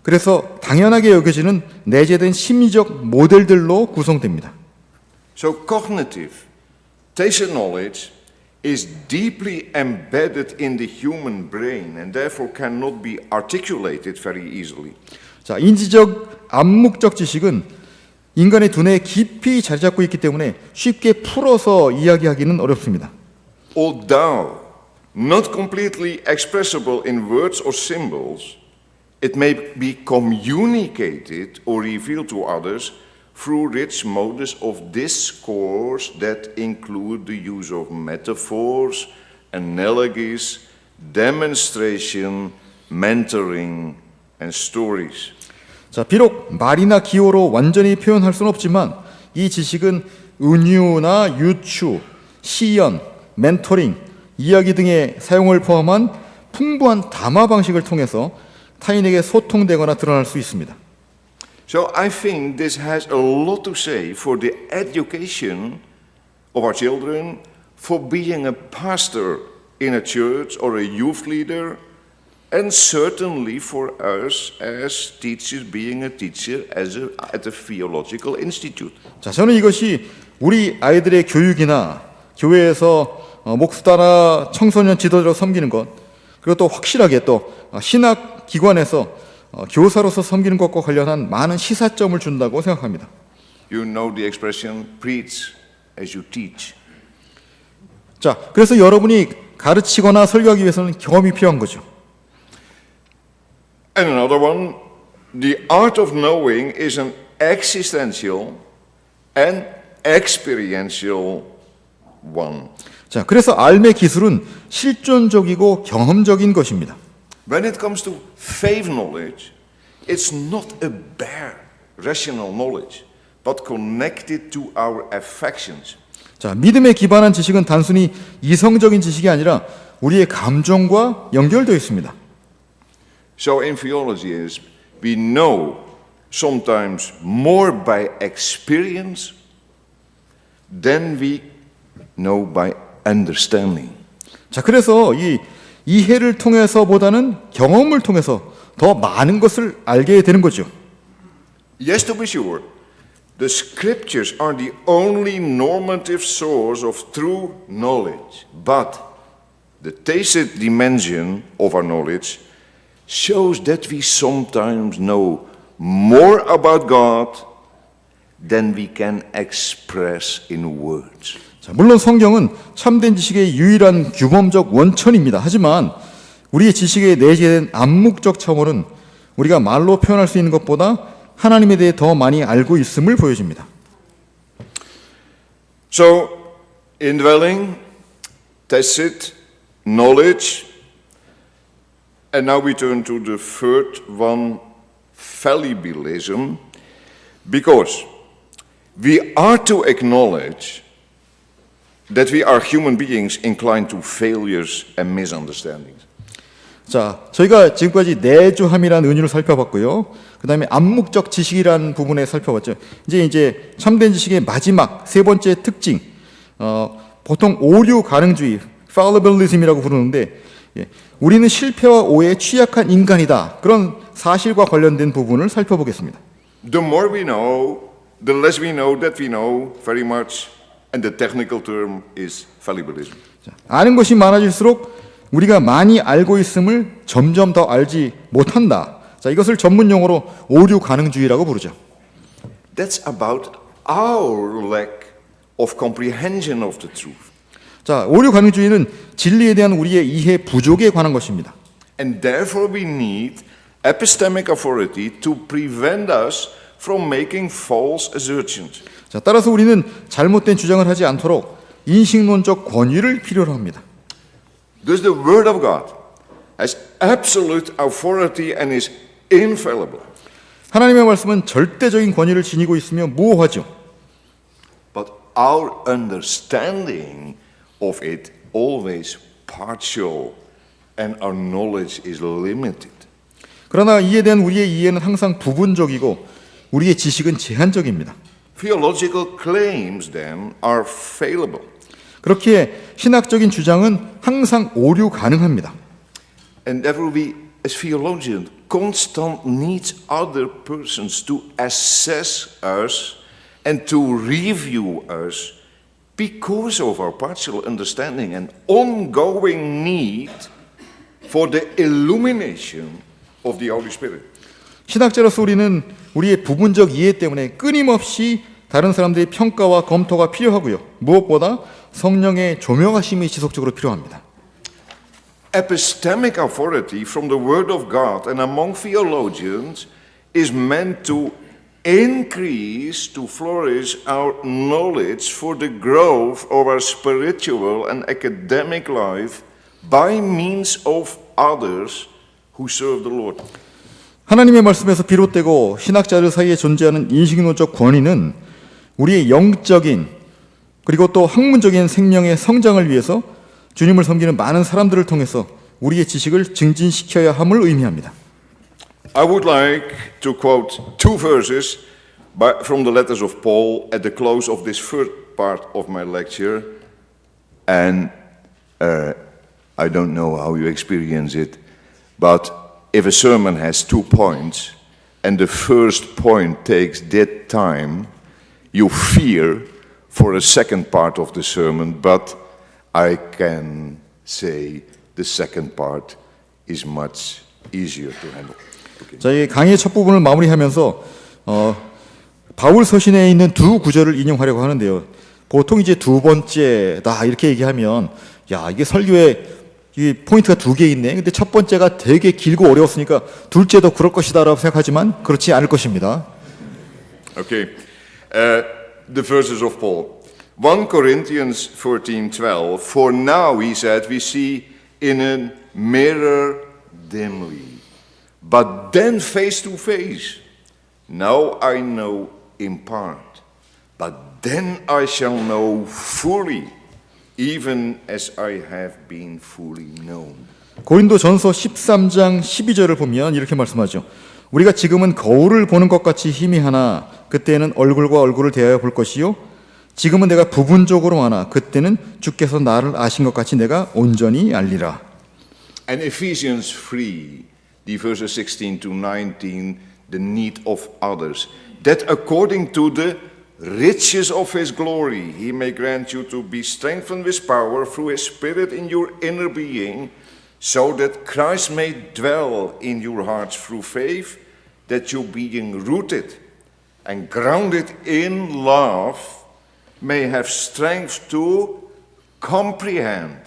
그래서 당연하게 여겨지는 내재된 심리적 모델들로 구성됩니다. So cognitive, tacit knowledge is deeply embedded in the human brain and therefore cannot be articulated very easily. 자, 인지적, 암묵적 지식은 인간의 두뇌에 깊이 자리 잡고 있기 때문에 쉽게 풀어서 이야기하기는 어렵습니다. Although not completely expressible in words or symbols, it may be communicated or revealed to others through rich modes of discourse that include the use of metaphors, analogies, demonstration, mentoring, and stories. 자, 비록 말이나 기호로 완전히 표현할 수는 없지만 이 지식은 은유나 유추, 시연, 멘토링, 이야기 등의 사용을 포함한 풍부한 담화 방식을 통해서 타인에게 소통되거나 드러날 수 있습니다. So I think this has a lot to say for the education of our children, for being a pastor in a church or a youth leader, and certainly for us as teachers, being a teacher at a theological institute. 자, 저는 이것이 우리 아이들의 교육이나 교회에서 목수다나 청소년 지도자로 섬기는 것, 그리고 또 확실하게 또 신학 기관에서 교사로서 섬기는 것과 관련한 많은 시사점을 준다고 생각합니다. You know the expression, preach as you teach. 자, 그래서 여러분이 가르치거나 설교하기 위해서는 경험이 필요한 거죠. And another one, the art of knowing is an existential and experiential one. 자, 그래서 알매 기술은 실존적이고 경험적인 것입니다. When it comes to faith knowledge, it's not a bare rational knowledge, but connected to our affections. 자, 믿음에 기반한 지식은 단순히 이성적인 지식이 아니라 우리의 감정과 연결되어 있습니다. So in theology is we know sometimes more by experience than we know by understanding. 자, 그래서 이 이해를 통해서보다는 경험을 통해서 더 많은 것을 알게 되는 거죠. Yes, to be sure, the scriptures are the only normative source of true knowledge, but the tacit dimension of our knowledge shows that we sometimes know more about God than we can express in words. 자, 물론 성경은 참된 지식의 유일한 규범적 원천입니다. 하지만 우리의 지식에 내재된 암묵적 차원은 우리가 말로 표현할 수 있는 것보다 하나님에 대해 더 많이 알고 있음을 보여줍니다. So, indwelling, tacit knowledge And now we turn to the third one, fallibilism, because we are to acknowledge that we are human beings inclined to failures and misunderstandings. 자, 저희가 지금까지 내주함이라는 은유를 살펴봤고요. 그 다음에 암묵적 지식이라는 부분에 살펴봤죠. 이제 참된 지식의 마지막 세 번째 특징, 보통 오류 가능주의, fallibilism이라고 부르는데, 우리는 실패와 오해에 취약한 인간이다. 그런 사실과 관련된 부분을 살펴보겠습니다. The more we know, the less we know that we know very much, and the technical term is fallibilism. 자, 아는 것이 많아질수록 우리가 많이 알고 있음을 점점 더 알지 못한다. 자, 이것을 전문 용어로 오류 가능주의라고 부르죠. That's about our lack of comprehension of the truth. 자, 오류 가능주의는 진리에 대한 우리의 이해 부족에 관한 것입니다. And therefore we need epistemic authority to prevent us from making false assertions. 자, 따라서 우리는 잘못된 주장을 하지 않도록 인식론적 권위를 필요로 합니다. Thus the Word of God has absolute authority and is infallible. 하나님의 말씀은 절대적인 권위를 지니고 있으며 무오하죠. But our understanding of it always partial and our knowledge is limited. 그러나 이에 대한 우리의 이해는 항상 부분적이고 우리의 지식은 제한적입니다. Theological claims then are fallible. 그렇기에 신학적인 주장은 항상 오류 가능합니다. And therefore we as theologians constantly need other persons to assess us and to review us because of our partial understanding and ongoing need for the illumination of the Holy Spirit. 신학자로서 우리는 우리의 부분적 이해 때문에 끊임없이 다른 사람들의 평가와 검토가 필요하고요. 무엇보다 성령의 조명하심이 지속적으로 필요합니다. Epistemic authority from the Word of God and among theologians is meant to increase, to flourish our knowledge for the growth of our spiritual and academic life by means of others who serve the Lord. 하나님의 말씀에서 비롯되고 신학자들 사이에 존재하는 인식론적 권위는 우리의 영적인 그리고 또 학문적인 생명의 성장을 위해서 주님을 섬기는 많은 사람들을 통해서 우리의 지식을 증진시켜야 함을 의미합니다. I would like to quote two verses from the letters of Paul at the close of this first part of my lecture. And I don't know how you experience it, but if a sermon has 2 points and the first point takes that time, you fear for a second part of the sermon, but I can say the second part is much easier to handle. Okay. 자, 이 강의의 첫 부분을 마무리하면서 바울 서신에 있는 두 구절을 인용하려고 하는데요. 보통 이제 두 번째다 이렇게 얘기하면 야, 이게 설교에 이 포인트가 2개 있네. 근데 첫 번째가 되게 길고 어려웠으니까 둘째도 그럴 것이다라고 생각하지만 그렇지 않을 것입니다. Okay. The verses of Paul. 1 Corinthians 14:12. For now, he said, we see in a mirror dimly, but then face to face. Now I know in part, but then I shall know fully, even as I have been fully known. 고린도전서 13장 12절을 보면 이렇게 말씀하죠. 우리가 지금은 거울을 보는 것 같이 희미하나 그때는 얼굴과 얼굴을 대하여 볼 것이요 지금은 내가 부분적으로 하나 그때는 주께서 나를 아신 것 같이 내가 온전히 알리라. And Ephesians 3, the verses 16 to 19, the need of others, that according to the riches of his glory, he may grant you to be strengthened with power through his Spirit in your inner being, so that Christ may dwell in your hearts through faith, that you being rooted and grounded in love may have strength to comprehend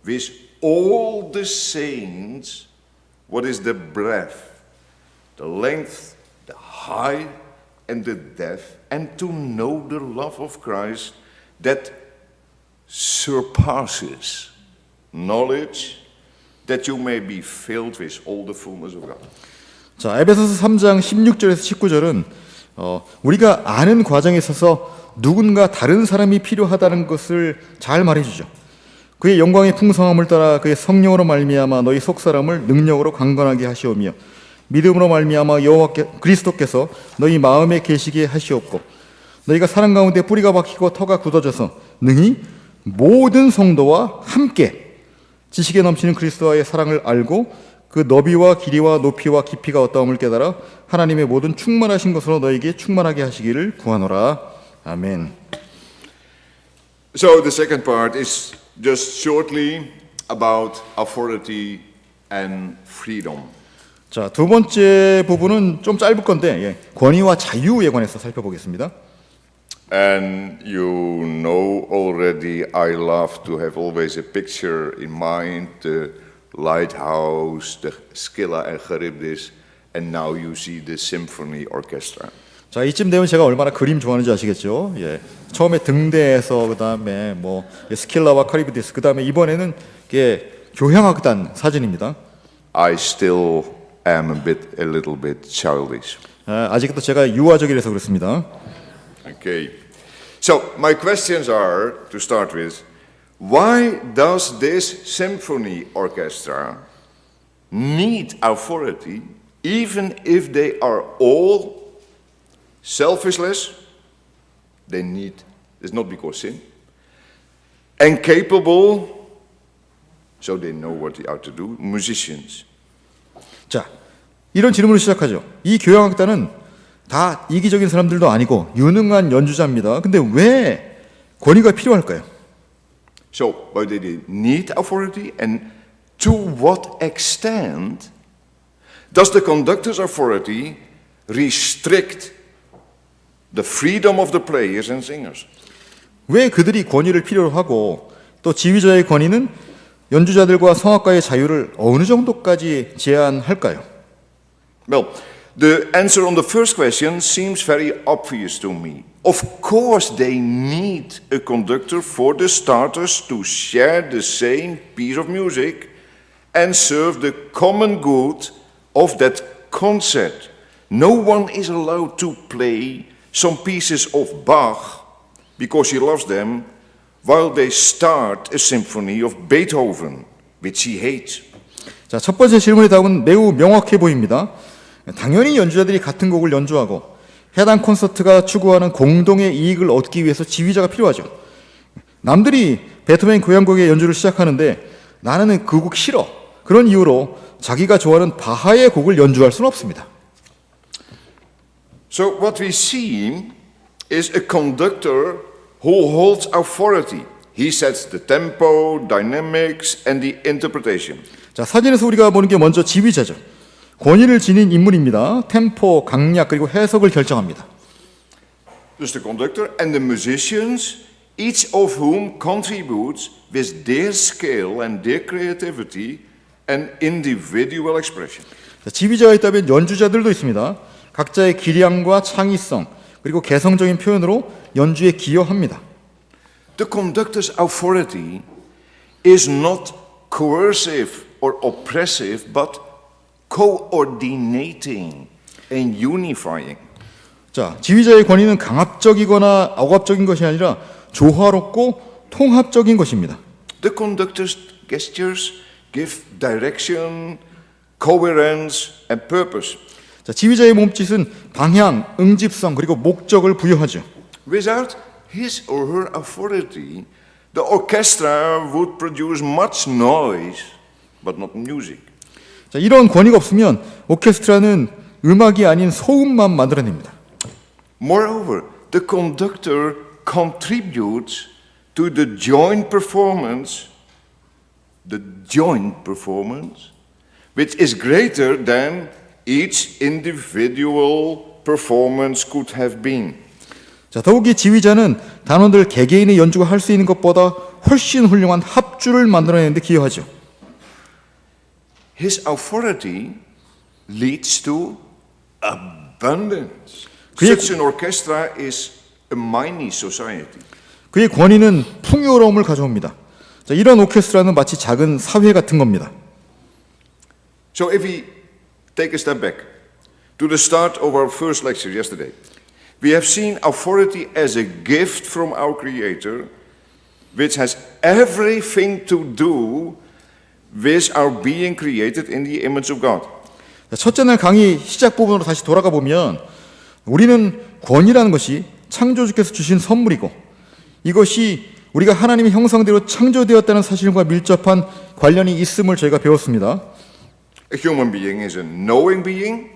with all the saints what is the breadth, the length, the height, and the depth, and to know the love of Christ that surpasses knowledge, that you may be filled with all the fullness of God. 자, 에베소서 3장 16절에서 19절은 우리가 아는 과정에 있어서 누군가 다른 사람이 필요하다는 것을 잘 말해주죠. 그의 영광의 풍성함을 따라 그의 성령으로 말미암아 너희 속사람을 능력으로 강건하게 하시오며 믿음으로 말미암아 여호와께 그리스도께서 너희 마음에 계시게 하시옵고 너희가 사랑 가운데 뿌리가 박히고 터가 굳어져서 능히 모든 성도와 함께 지식에 넘치는 그리스도와의 사랑을 알고 그 너비와 길이와 높이와 깊이가 어떠함을 깨달아 하나님의 모든 충만하신 것으로 너희에게 충만하게 하시기를 구하노라. 아멘. So the second part is just shortly about authority and freedom. 자, 두 번째 부분은 좀 짧을 건데 권위와 자유에 관해서 살펴보겠습니다. And you know already I love to have always a picture in mind, the lighthouse, the Scylla and Charybdis, and now you see the symphony orchestra. 자, 이쯤 되면 제가 얼마나 그림 좋아하는지 아시겠죠? 예. 처음에 등대에서 그다음에 뭐 스킬라와 카리브디스, 그다음에 이번에는 교향악단 사진입니다. I still am a little bit childish. 아직도 제가 유아적이라서 그렇습니다. Okay. So my questions are, to start with, why does this symphony orchestra need authority even if they are all selfishless? They need, it's not because sin, and capable, so they know what they are to do, musicians. 자, 이런 질문을 시작하죠. 이 교향악단은 다 이기적인 사람들도 아니고 유능한 연주자입니다. 근데 왜 권위가 필요할까요? So, why do they need authority, and to what extent does the conductor's authority restrict the freedom of the players and singers? 왜 그들이 권위를 필요로 하고 또 지휘자의 권위는 연주자들과 성악가의 자유를 어느 정도까지 제한할까요? Well, the answer on the first question seems very obvious to me. Of course they need a conductor for the starters to share the same piece of music and serve the common good of that concert. No one is allowed to play some pieces of Bach because he loves them while they start a symphony of Beethoven, which he hates. 자, 첫 번째 질문의 답은 매우 명확해 보입니다. 당연히 연주자들이 같은 곡을 연주하고 해당 콘서트가 추구하는 공동의 이익을 얻기 위해서 지휘자가 필요하죠. 남들이 베토벤 교향곡의 연주를 시작하는데 나는 그 곡 싫어. 그런 이유로 자기가 좋아하는 바하의 곡을 연주할 수는 없습니다. So what we see is a conductor who holds authority. He sets the tempo, dynamics, and the interpretation. 자, 사진에서 우리가 보는 게 먼저 지휘자죠. 권위를 지닌 인물입니다. 템포, 강약, 그리고 해석을 결정합니다. Dus the conductor and the musicians, each of whom contributes with their skill and their creativity and individual expression. 자, 지휘자가 있다면 연주자들도 있습니다. 각자의 기량과 창의성, 그리고 개성적인 표현으로 연주에 기여합니다. The conductor's authority is not coercive or oppressive, but coordinating and unifying. 자, 지휘자의 권위는 강압적이거나 억압적인 것이 아니라 조화롭고 통합적인 것입니다. The conductor's gestures give direction, coherence, and purpose. 자, 지휘자의 몸짓은 방향, 응집성, 그리고 목적을 부여하죠. Without his or her authority, the orchestra would produce much noise, but not music. 자, 이런 권위가 없으면 오케스트라는 음악이 아닌 소음만 만들어냅니다. Moreover, the conductor contributes to the joint performance, which is greater than each individual performance could have been. 자, 더욱이 지휘자는 단원들 개개인의 연주가 할 수 있는 것보다 훨씬 훌륭한 합주를 만들어내는 데 기여하죠. His authority leads to abundance. Such an orchestra is a mighty society. 그의 권위는 풍요로움을 가져옵니다. 자, 이런 오케스트라는 마치 작은 사회 같은 겁니다. So if we take a step back to the start of our first lecture yesterday, we have seen authority as a gift from our Creator, which has everything to do with our being created in the image of God. 첫째 날 강의 시작 부분으로 다시 돌아가 보면 우리는 권위라는 것이 창조주께서 주신 선물이고 이것이 우리가 하나님의 형상대로 창조되었다는 사실과 밀접한 관련이 있음을 저희가 배웠습니다. A human being is a knowing being,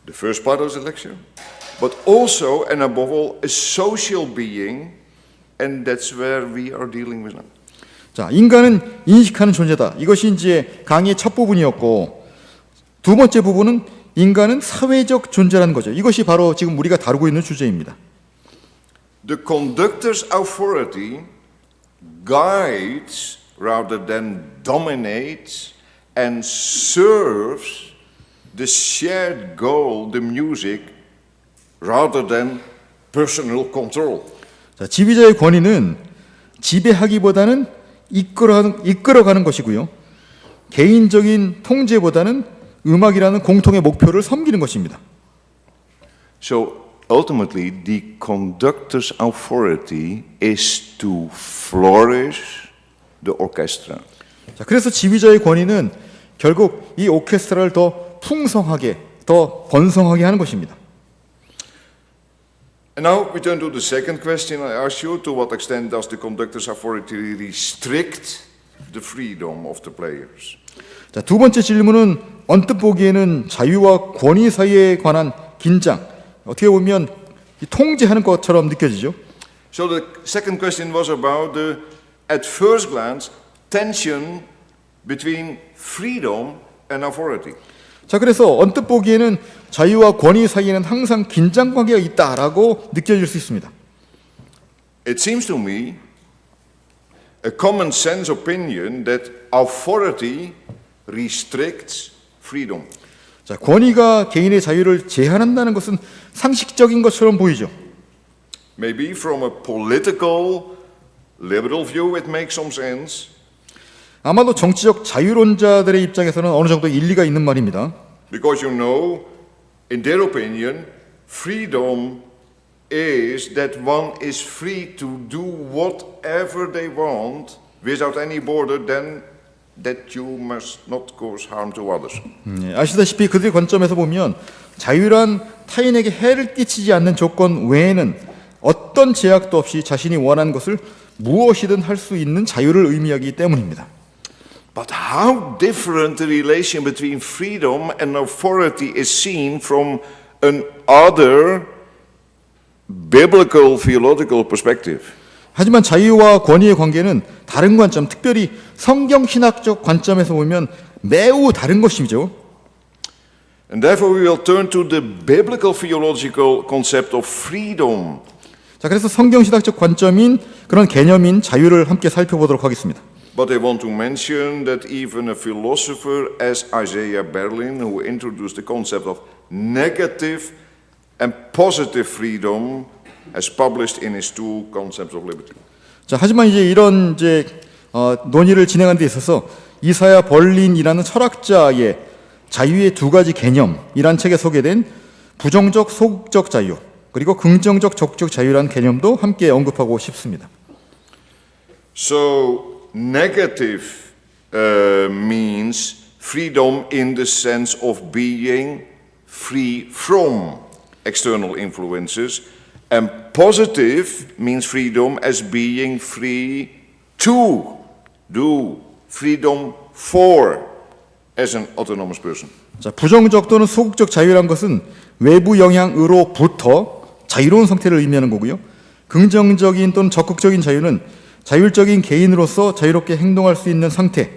the first part of the lecture, but also and above all a social being, and that's where we are dealing with now. 자, 인간은 인식하는 존재다. 이것이 이제 강의의 첫 부분이었고 두 번째 부분은 인간은 사회적 존재라는 거죠. 이것이 바로 지금 우리가 다루고 있는 주제입니다. The conductor's authority guides rather than dominates and serves the shared goal, the music, rather than personal control. 자, 지휘자의 권위는 지배하기보다는 이끌어가는 것이고요. 개인적인 통제보다는 음악이라는 공통의 목표를 섬기는 것입니다. So ultimately, the conductor's authority is to flourish the orchestra. 자, 그래서 지휘자의 권위는 결국 이 오케스트라를 더 풍성하게, 더 번성하게 하는 것입니다. And now we turn to the second question I asked you. To what extent does the conductor's authority restrict the freedom of the players? 자, 두 번째 질문은 언뜻 보기에는 자유와 권위 사이에 관한 긴장, 어떻게 보면 통제하는 것처럼 느껴지죠. So the second question was about the, at first glance, tension between freedom and authority. 자, 그래서 언뜻 보기에는 자유와 권위 사이에는 항상 긴장 관계가 있다라고 느껴질 수 있습니다. It seems to me a common sense opinion that authority restricts freedom. 자, 권위가 개인의 자유를 제한한다는 것은 상식적인 것처럼 보이죠. Maybe from a political, liberal view it makes some sense. 아마도 정치적 자유론자들의 입장에서는 어느 정도 일리가 있는 말입니다. Because you know, in their opinion, freedom is that one is free to do whatever they want without any border, then that you must not cause harm to others. 아시다시피 그들의 관점에서 보면 자유란 타인에게 해를 끼치지 않는 조건 외에는 어떤 제약도 없이 자신이 원하는 것을 무엇이든 할 수 있는 자유를 의미하기 때문입니다. But how different the relation between freedom and authority is seen from another biblical theological perspective. 하지만 자유와 권위의 관계는 다른 관점, 특별히 성경 신학적 관점에서 보면 매우 다른 것이죠. And therefore we will turn to the biblical theological concept of freedom. 자, 그래서 성경 신학적 관점인 그런 개념인 자유를 함께 살펴보도록 하겠습니다. But I want to mention that even a philosopher as Isaiah Berlin, who introduced the concept of negative and positive freedom, has published in his two concepts of liberty. 자, 하지만 이제 이런 논의를 진행하는 데 있어서 이사야 벌린이라는 철학자의 자유의 두 가지 개념이란 책에 소개된 부정적 소극적 자유 그리고 긍정적 적극적 자유라는 개념도 함께 언급하고 싶습니다. So negative means freedom in the sense of being free from external influences, and positive means freedom as being free to do, freedom for as an autonomous person. 자, 부정적 또는 소극적 자유란 것은 외부 영향으로부터 자유로운 상태를 의미하는 거고요. 긍정적인 또는 적극적인 자유는 자율적인 개인으로서 자유롭게 행동할 수 있는 상태,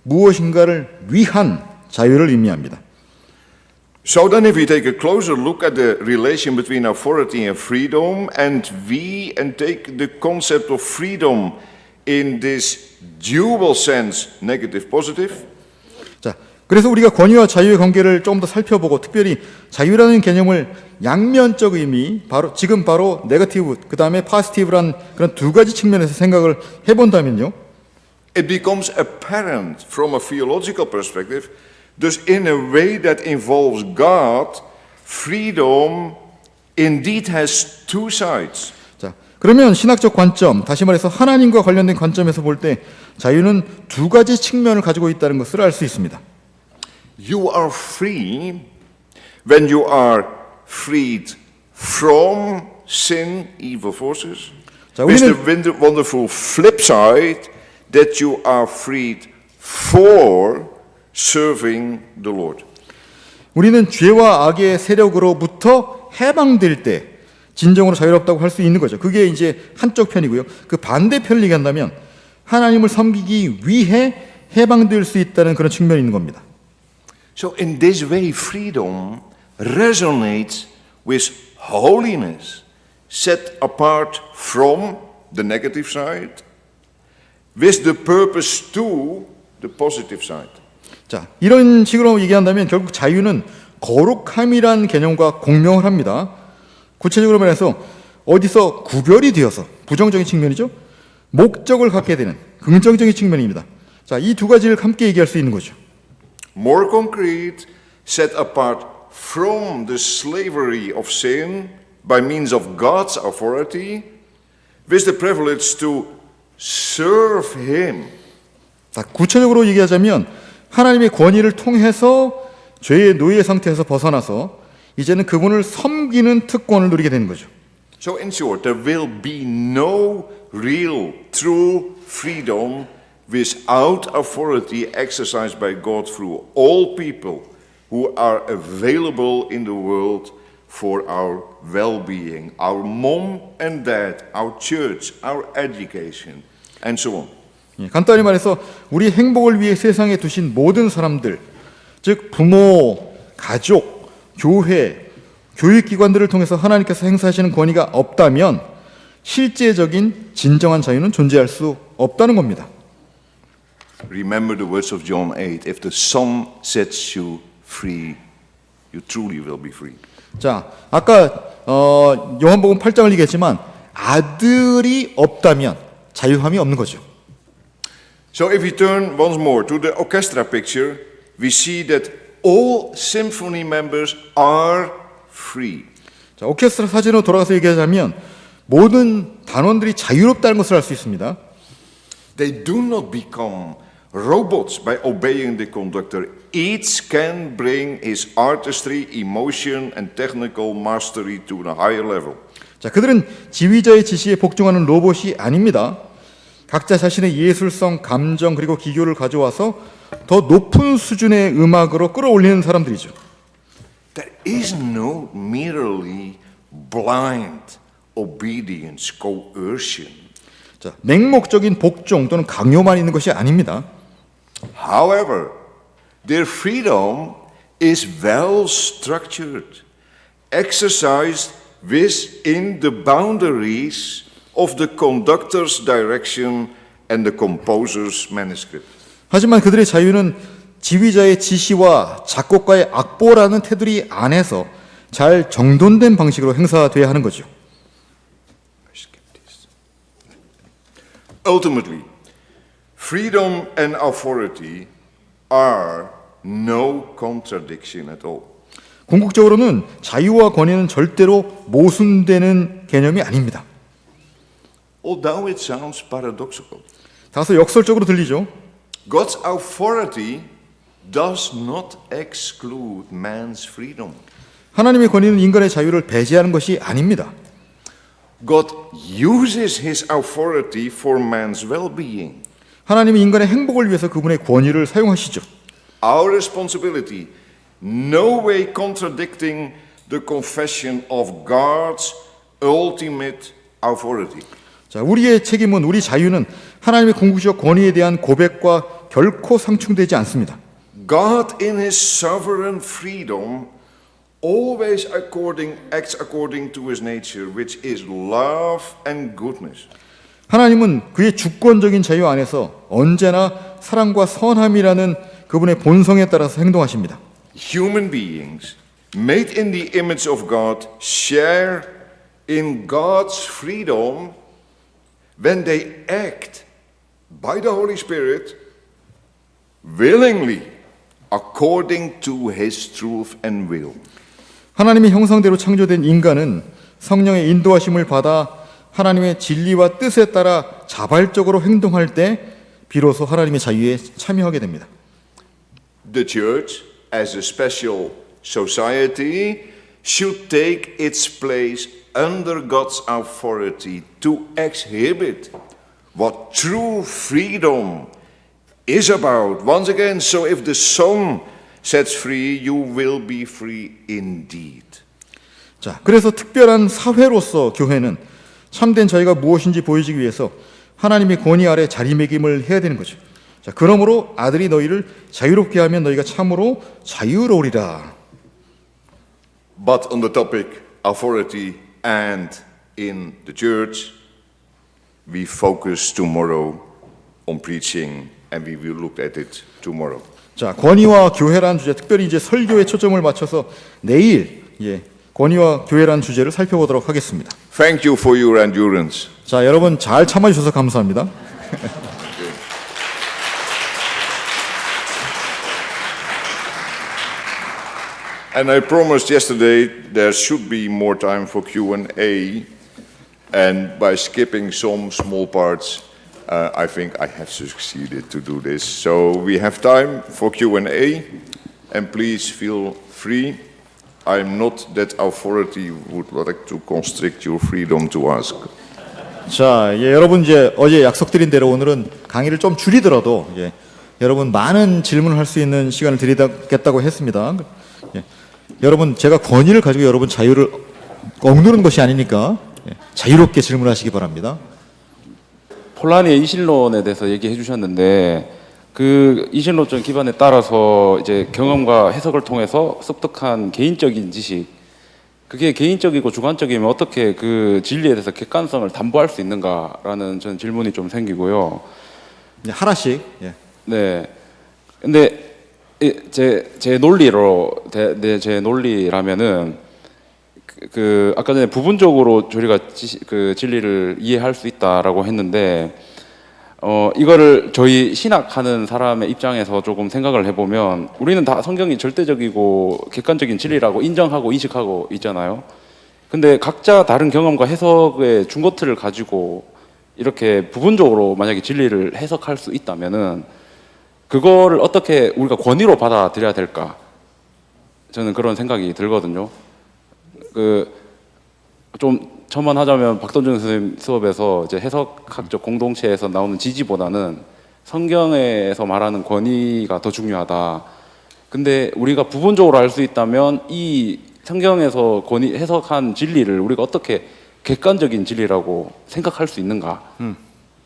무엇인가를 위한 자유를 의미합니다. So then if we take a closer look at the relation between authority and freedom, and take the concept of freedom in this dual sense, negative, positive. 자, 그래서 우리가 권위와 자유의 관계를 좀 더 살펴보고 특별히 자유라는 개념을 양면적 의미, 지금 바로 네거티브, 그 다음에 파지티브란 그런 두 가지 측면에서 생각을 해본다면요. it becomes apparent from a theological perspective, thus in a way that involves God, freedom indeed has two sides. 자, 그러면 신학적 관점, 다시 말해서 하나님과 관련된 관점에서 볼 때 자유는 두 가지 측면을 가지고 있다는 것을 알 수 있습니다. You are free when you are freed from sin, evil forces. 자, With the wonderful flip side that you are freed for serving the Lord. 우리는 죄와 악의 세력으로부터 해방될 때 진정으로 자유롭다고 할 수 있는 거죠. 그게 이제 한쪽 편이고요. 그 반대편을 얘기한다면 하나님을 섬기기 위해 해방될 수 있다는 그런 측면이 있는 겁니다. So in this way, freedom resonates with holiness, set apart from the negative side, with the purpose to the positive side. 자, 이런 식으로 얘기한다면 결국 자유는 거룩함이란 개념과 공명을 합니다. 구체적으로 말해서 어디서 구별이 되어서 부정적인 측면이죠. 목적을 갖게 되는 긍정적인 측면입니다. 자, 이 두 가지를 함께 얘기할 수 있는 거죠. More concrete, set apart from the slavery of sin by means of God's authority, with the privilege to serve Him. 자, 구체적으로 얘기하자면 하나님의 권위를 통해서 죄의 노예 상태에서 벗어나서 이제는 그분을 섬기는 특권을 누리게 되는 거죠. So in short, there will be no real, true freedom without authority exercised by God through all people who are available in the world for our well-being, our mom and dad, our church, our education, and so on. 간단히 말해서 우리 행복을 위해 세상에 두신 모든 사람들, 즉 부모, 가족, 교회, 교육기관들을 통해서 하나님께서 행사하시는 권위가 없다면 실제적인 진정한 자유는 존재할 수 없다는 겁니다. Remember the words of John 8, if the Son sets you free, you truly will be free. 자, 아까 요한복음 8장을 얘기했지만 아들이 없다면 자유함이 없는 거죠. So if we turn once more to the orchestra picture, we see that all symphony members are free. 자, 오케스트라 사진으로 돌아가서 얘기하자면 모든 단원들이 자유롭다는 것을 알 수 있습니다. They do not become robots by obeying the conductor. Each can bring his artistry, emotion, and technical mastery to a higher level. 자, 그들은 지휘자의 지시에 복종하는 로봇이 아닙니다. 각자 자신의 예술성, 감정 그리고 기교를 가져와서 더 높은 수준의 음악으로 끌어올리는 사람들이죠. There is no merely blind obedience, coercion. 자, 맹목적인 복종 또는 강요만 있는 것이 아닙니다. However, their freedom is well structured, exercised within the boundaries of the conductor's direction and the composer's manuscript. 하지만 그들의 자유는 지휘자의 지시와 작곡가의 악보라는 테두리 안에서 잘 정돈된 방식으로 행사돼야 하는 거죠. Ultimately, freedom and authority are no contradiction at all. 궁극적으로는 자유와 권위는 절대로 모순되는 개념이 아닙니다. Although it sounds paradoxical, 다소 역설적으로 들리죠. God's authority does not exclude man's freedom. 하나님의 권위는 인간의 자유를 배제하는 것이 아닙니다. God uses his authority for man's well-being. 하나님이 인간의 행복을 위해서 그분의 권위를 사용하시죠. Our responsibility, no way contradicting the confession of God's ultimate authority. 자, 우리의 책임은 우리 자유는 하나님의 궁극적 권위에 대한 고백과 결코 상충되지 않습니다. God in his sovereign freedom always acts according to his nature, which is love and goodness. 하나님은 그의 주권적인 자유 안에서 언제나 사랑과 선함이라는 그분의 본성에 따라서 행동하십니다. Human beings made in the image of God share in God's freedom when they act by the Holy Spirit, willingly, according to his truth and will. 하나님의 형상대로 창조된 인간은 성령의 인도하심을 받아 하나님의 진리와 뜻에 따라 자발적으로 행동할 때 비로소 하나님의 자유에 참여하게 됩니다. The church, as a special society, should take its place under God's authority to exhibit what true freedom is about. Once again, so if the Son sets free, you will be free indeed. 자, 그래서 특별한 사회로서 교회는 참된 자유가 무엇인지 보여주기 위해서 하나님의 권위 아래 자리매김을 해야 되는 거죠. 자, 그러므로 아들이 너희를 자유롭게 하면 너희가 참으로 자유로우리라. But on the topic authority and in the church, we focus tomorrow on preaching and we will look at it tomorrow. 자, 권위와 교회란 주제, 특별히 이제 설교에 초점을 맞춰서 내일 권위와 교회란 주제를 살펴보도록 하겠습니다. Thank you for your endurance. 자, 여러분 잘 참아주셔서 감사합니다. And I promised yesterday there should be more time for Q&A, and by skipping some small parts, I think I have succeeded to do this. So we have time for Q&A, and please feel free. I'm not that authority would like to constrict your freedom to ask. 자, 여러분 이제 어제 약속드린 대로 오늘은 강의를 좀 줄이더라도 여러분 많은 질문을 할 수 있는 시간을 드리겠다고 했습니다. 여러분 제가 권위를 가지고 여러분 자유를 억누르는 것이 아니니까 자유롭게 질문하시기 바랍니다. 폴란의 이신론에 대해서 얘기해 주셨는데 그 이신론적 기반에 따라서 이제 경험과 해석을 통해서 습득한 개인적인 지식, 그게 개인적이고 주관적이면 어떻게 그 진리에 대해서 객관성을 담보할 수 있는가라는 저는 질문이 좀 생기고요. 하나씩. 네. 근데 제 논리로 제 논리라면은 그 아까 전에 부분적으로 우리가 그 진리를 이해할 수 있다라고 했는데 이거를 저희 신학하는 사람의 입장에서 조금 생각을 해보면 우리는 다 성경이 절대적이고 객관적인 진리라고 인정하고 인식하고 있잖아요. 근데 각자 다른 경험과 해석의 중거틀을 가지고 이렇게 부분적으로 만약에 진리를 해석할 수 있다면은 그거를 어떻게 우리가 권위로 받아들여야 될까? 저는 그런 생각이 들거든요. 좀 첨언하자면 박돈준 선생님 수업에서 이제 해석학적 공동체에서 나오는 지지보다는 성경에서 말하는 권위가 더 중요하다. 근데 우리가 부분적으로 알 수 있다면 이 성경에서 해석한 진리를 우리가 어떻게 객관적인 진리라고 생각할 수 있는가?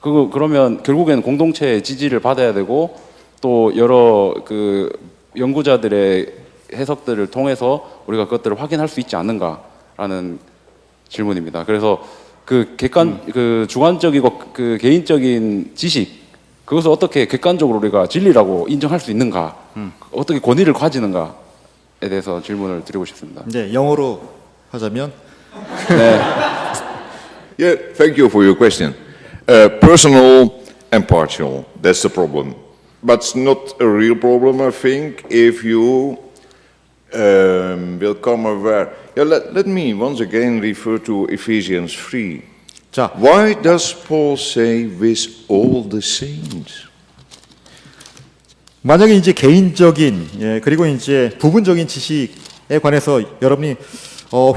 그러면 결국에는 공동체의 지지를 받아야 되고 또 여러 그 연구자들의 해석들을 통해서 우리가 그것들을 확인할 수 있지 않는가라는 질문입니다. 그래서 그 주관적이고 그 개인적인 지식, 그것을 어떻게 객관적으로 우리가 진리라고 인정할 수 있는가, 어떻게 권위를 가지는가에 대해서 질문을 드리고 싶습니다. 네, 영어로 하자면 네. Yeah, thank you for your question. Personal and partial, that's the problem. But it's not a real problem, I think, if you will come aware. Yeah, let me once again refer to Ephesians 3. 자, Why does Paul say with all the saints? 만약에 이제 개인적인 그리고 이제 부분적인 지식에 관해서 여러분이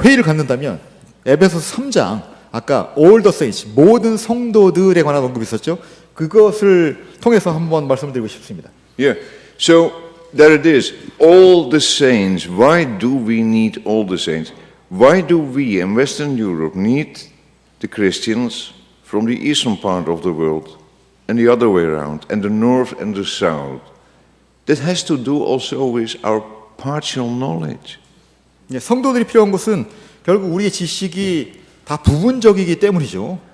회의를 갖는다면 에베소서 3장 아까 all the saints 모든 성도들에 관한 언급이 있었죠. 그것을 통해서 한번 말씀드리고 싶습니다. Yeah, so there it is. All the saints. Why do we need all the saints? Why do we in Western Europe need the Christians from the eastern part of the world and the other way around, and the north and the south? That has to do also with our partial knowledge. 성도들이 필요한 것은 결국 우리의 지식이 다 부분적이기 때문이죠.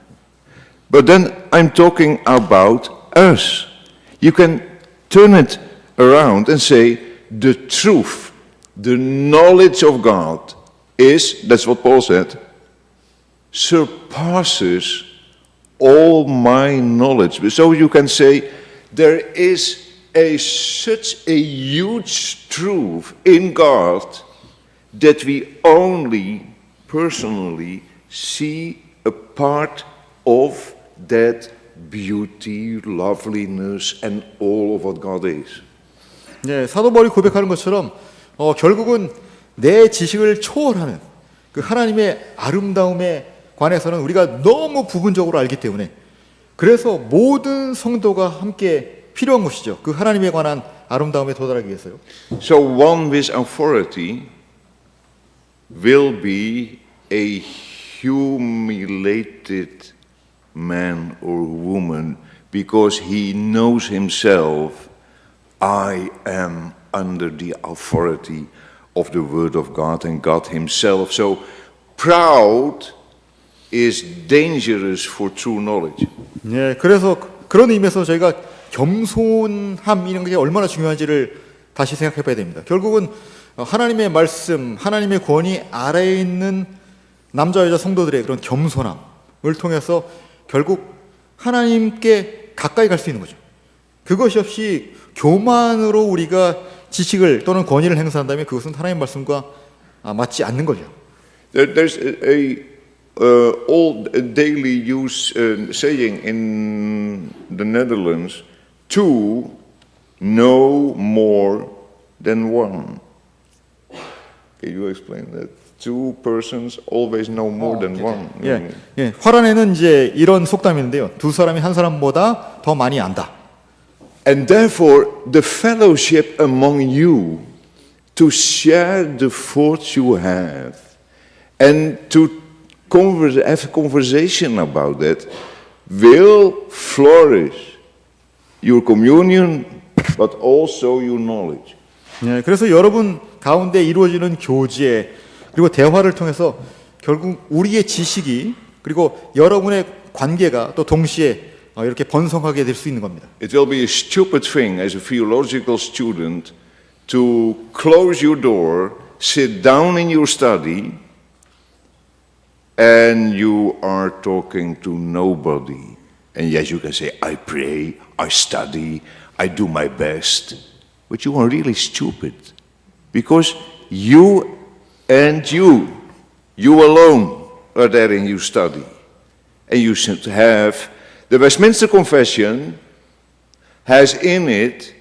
But then I'm talking about us. You can turn it around and say the truth, the knowledge of God is, that's what Paul said, surpasses all my knowledge. So you can say there is such a huge truth in God that we only personally see a part of that beauty, loveliness, and all of what God is. 네, 사도 바울이 고백하는 것처럼 결국은 내 지식을 초월하는 그 하나님의 아름다움에 관해서는 우리가 너무 부분적으로 알기 때문에 그래서 모든 성도가 함께 필요한 것이죠. 그 하나님에 관한 아름다움에 도달하기 위해서요. So one with authority will be a humiliated man or woman because he knows himself, I am under the authority of the word of God and God himself. So proud is dangerous for true knowledge. 네, 그래서 그런 의미에서 저희가 겸손함 이런 게 얼마나 중요한지를 다시 생각해 봐야 됩니다. 결국은 하나님의 말씀, 하나님의 권위 아래에 있는 남자 여자 성도들의 그런 겸손함을 통해서 결국 하나님께 가까이 갈 수 있는 거죠. 그것이 없이 교만으로 우리가 지식을 또는 권위를 행사한다면 그것은 하나님의 말씀과 맞지 않는 거죠. There's a old daily use saying in the Netherlands, two know more than one. Can you explain that? Two persons always know more than one. 예, 예, 화란에는 이제 이런 속담인데요. 두 사람이 한 사람보다 더 많이 안다. And therefore, the fellowship among you to share the thoughts you have and to have a conversation about that will flourish your communion, but also your knowledge. 예, 그래서 여러분 가운데 이루어지는 교제 그리고 대화를 통해서 결국 우리의 지식이 그리고 여러분의 관계가 또 동시에 이렇게 번성하게 될 수 있는 겁니다. It will be a stupid thing as a theological student to close your door, sit down in your study, and you are talking to nobody. And yes, you can say, I pray, I study, I do my best. But you are really stupid. Because you and you alone are there in your study. And you should have, the Westminster Confession has in it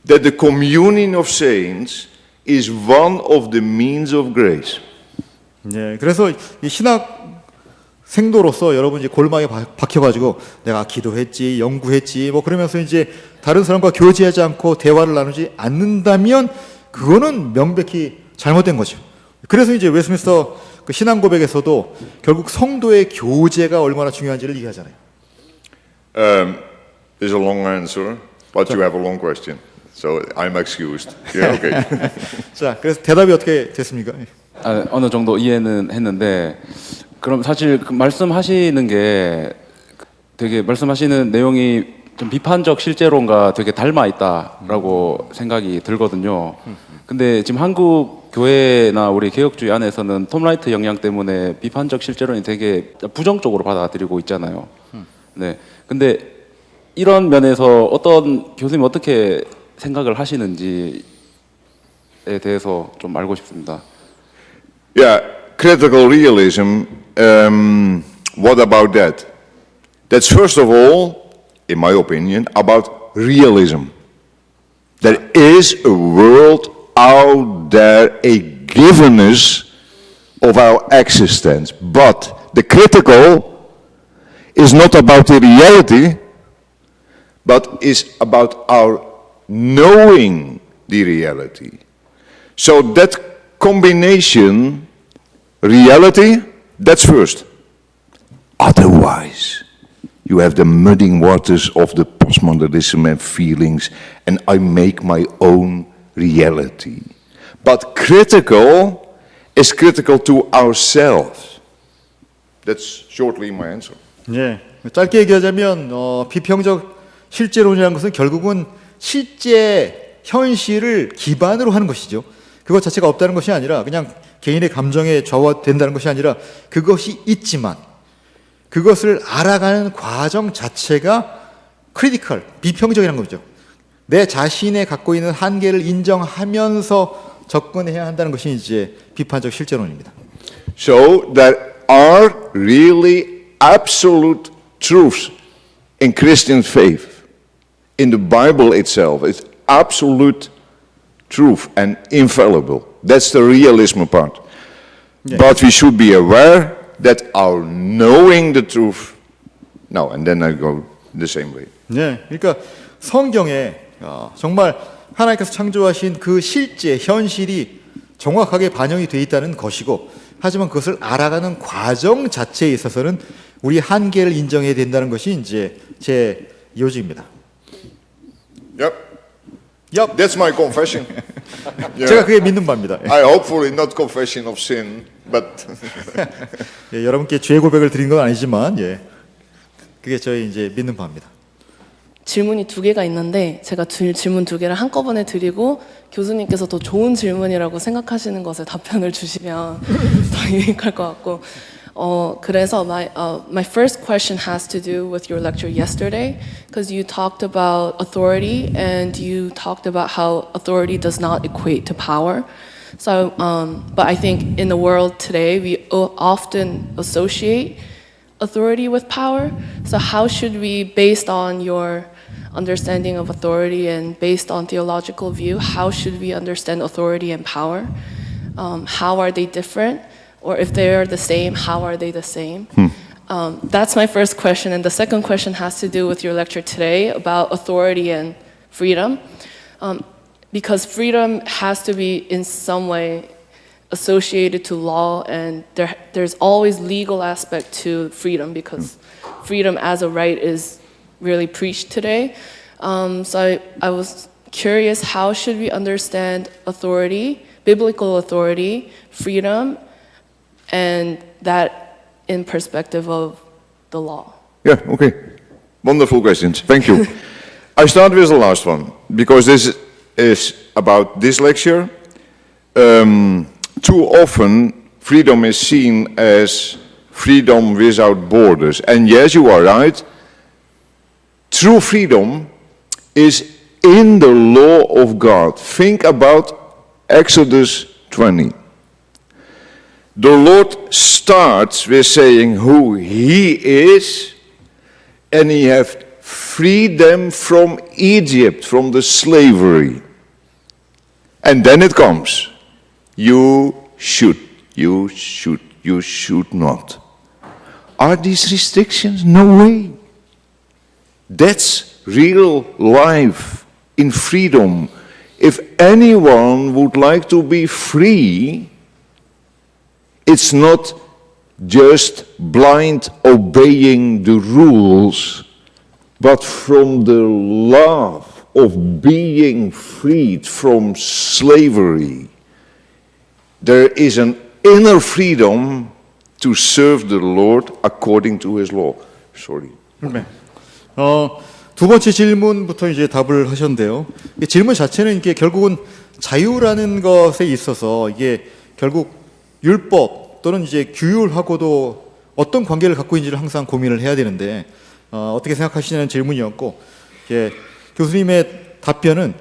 that the communion of saints is one of the means of grace. 네, 그래서 이 신학 생도로서 여러분 이제 골망에 박혀가지고 내가 기도했지, 연구했지, 뭐 그러면서 이제 다른 사람과 교제하지 않고 대화를 나누지 않는다면 그거는 명백히 잘못된 거죠. 그래서 이제 웨스민스터 그 신앙 고백에서도 결국 성도의 교제가 얼마나 중요한지를 얘기하잖아요. It's a long answer, but you have a long question, so I'm excused. Yeah, okay. 자, 그래서 대답이 어떻게 됐습니까? 어느 정도 이해는 했는데 그럼 사실 그 말씀하시는 게 되게 말씀하시는 내용이 좀 비판적 실제론과 되게 닮아 있다라고 생각이 들거든요. 근데 지금 한국 교회나 우리 개혁주의 안에서는 톰 라이트 영향 때문에 비판적 실제론이 되게 부정적으로 받아들이고 있잖아요. 네. 근데 이런 면에서 어떤 교수님 어떻게 생각을 하시는지에 대해서 좀 알고 싶습니다. Yeah, critical realism, what about that? That's first of all, in my opinion, about realism. There is a world out there, a givenness of our existence. But the critical is not about the reality, but is about our knowing the reality. So that combination, reality, that's first. Otherwise, you have the mudding waters of the postmodernism and feelings, and I make my own reality. But critical is critical to ourselves. That's shortly my answer. 예, 짧게 얘기하자면 비평적 실제론이라는 것은 결국은 실제 현실을 기반으로 하는 것이죠. 그것 자체가 없다는 것이 아니라 그냥 개인의 감정에 좌우된다는 것이 아니라 그것이 있지만 그것을 알아가는 과정 자체가 크리티컬, 비평적이라는 거죠. 내 자신의 갖고 있는 한계를 인정하면서 접근해야 한다는 것이 이제 비판적 실제론입니다. So there are really absolute truths in Christian faith. In the Bible itself, it's absolute truth and infallible. That's the realism part. Yeah. But we should be aware that our knowing the truth. No, and then I go the same way. 네, 그러니까 성경에 정말 하나님께서 창조하신 그 실제 현실이 정확하게 반영이 되어 있다는 것이고, 하지만 그것을 알아가는 과정 자체에 있어서는 우리 한계를 인정해야 된다는 것이 이제 제 요지입니다. Yep, Yup. that's my confession. 제가 그게 믿는 바입니다. I hopefully not confession of sin, but 예, 여러분께 죄 고백을 드린 건 아니지만, 예, 그게 저희 이제 믿는 바입니다. 질문이 두 개가 있는데 제가 질문 두 개를 한꺼번에 드리고 교수님께서 더 좋은 질문이라고 생각하시는 것에 답변을 주시면 더 유익할 것 같고 그래서 my first question has to do with your lecture yesterday because you talked about authority and you talked about how authority does not equate to power. So, but I think in the world today we often associate authority with power. So how should we, based on your understanding of authority and based on theological view, how should we understand authority and power? How are they different? Or if they are the same, how are they the same? That's my first question. And the second question has to do with your lecture today about authority and freedom. Because freedom has to be in some way associated to law, and there's always legal aspect to freedom because freedom as a right is really preached today. So I was curious, how should we understand authority, biblical authority, freedom, and that in perspective of the law? yeah, okay. Wonderful questions. Thank you. I start with the last one because this is about this lecture. Too often, freedom is seen as freedom without borders. And yes, you are right. True freedom is in the law of God. Think about Exodus 20. The Lord starts with saying who He is, and He has freed them from Egypt, from the slavery. And then it comes. You should not. Are these restrictions? No way. That's real life in freedom. If anyone would like to be free, it's not just blind obeying the rules, but from the love of being freed from slavery. There is an inner freedom to serve the Lord according to His law. Sorry. 네. 두 번째 질문부터 이제 답을 하셨는데요. 질문 자체는 이게 결국은 자유라는 것에 있어서 이게 결국 율법 또는 이제 규율하고도 어떤 관계를 갖고 있는지를 항상 고민을 해야 되는데 어떻게 생각하시냐는 질문이었고, 예, 교수님의 답변은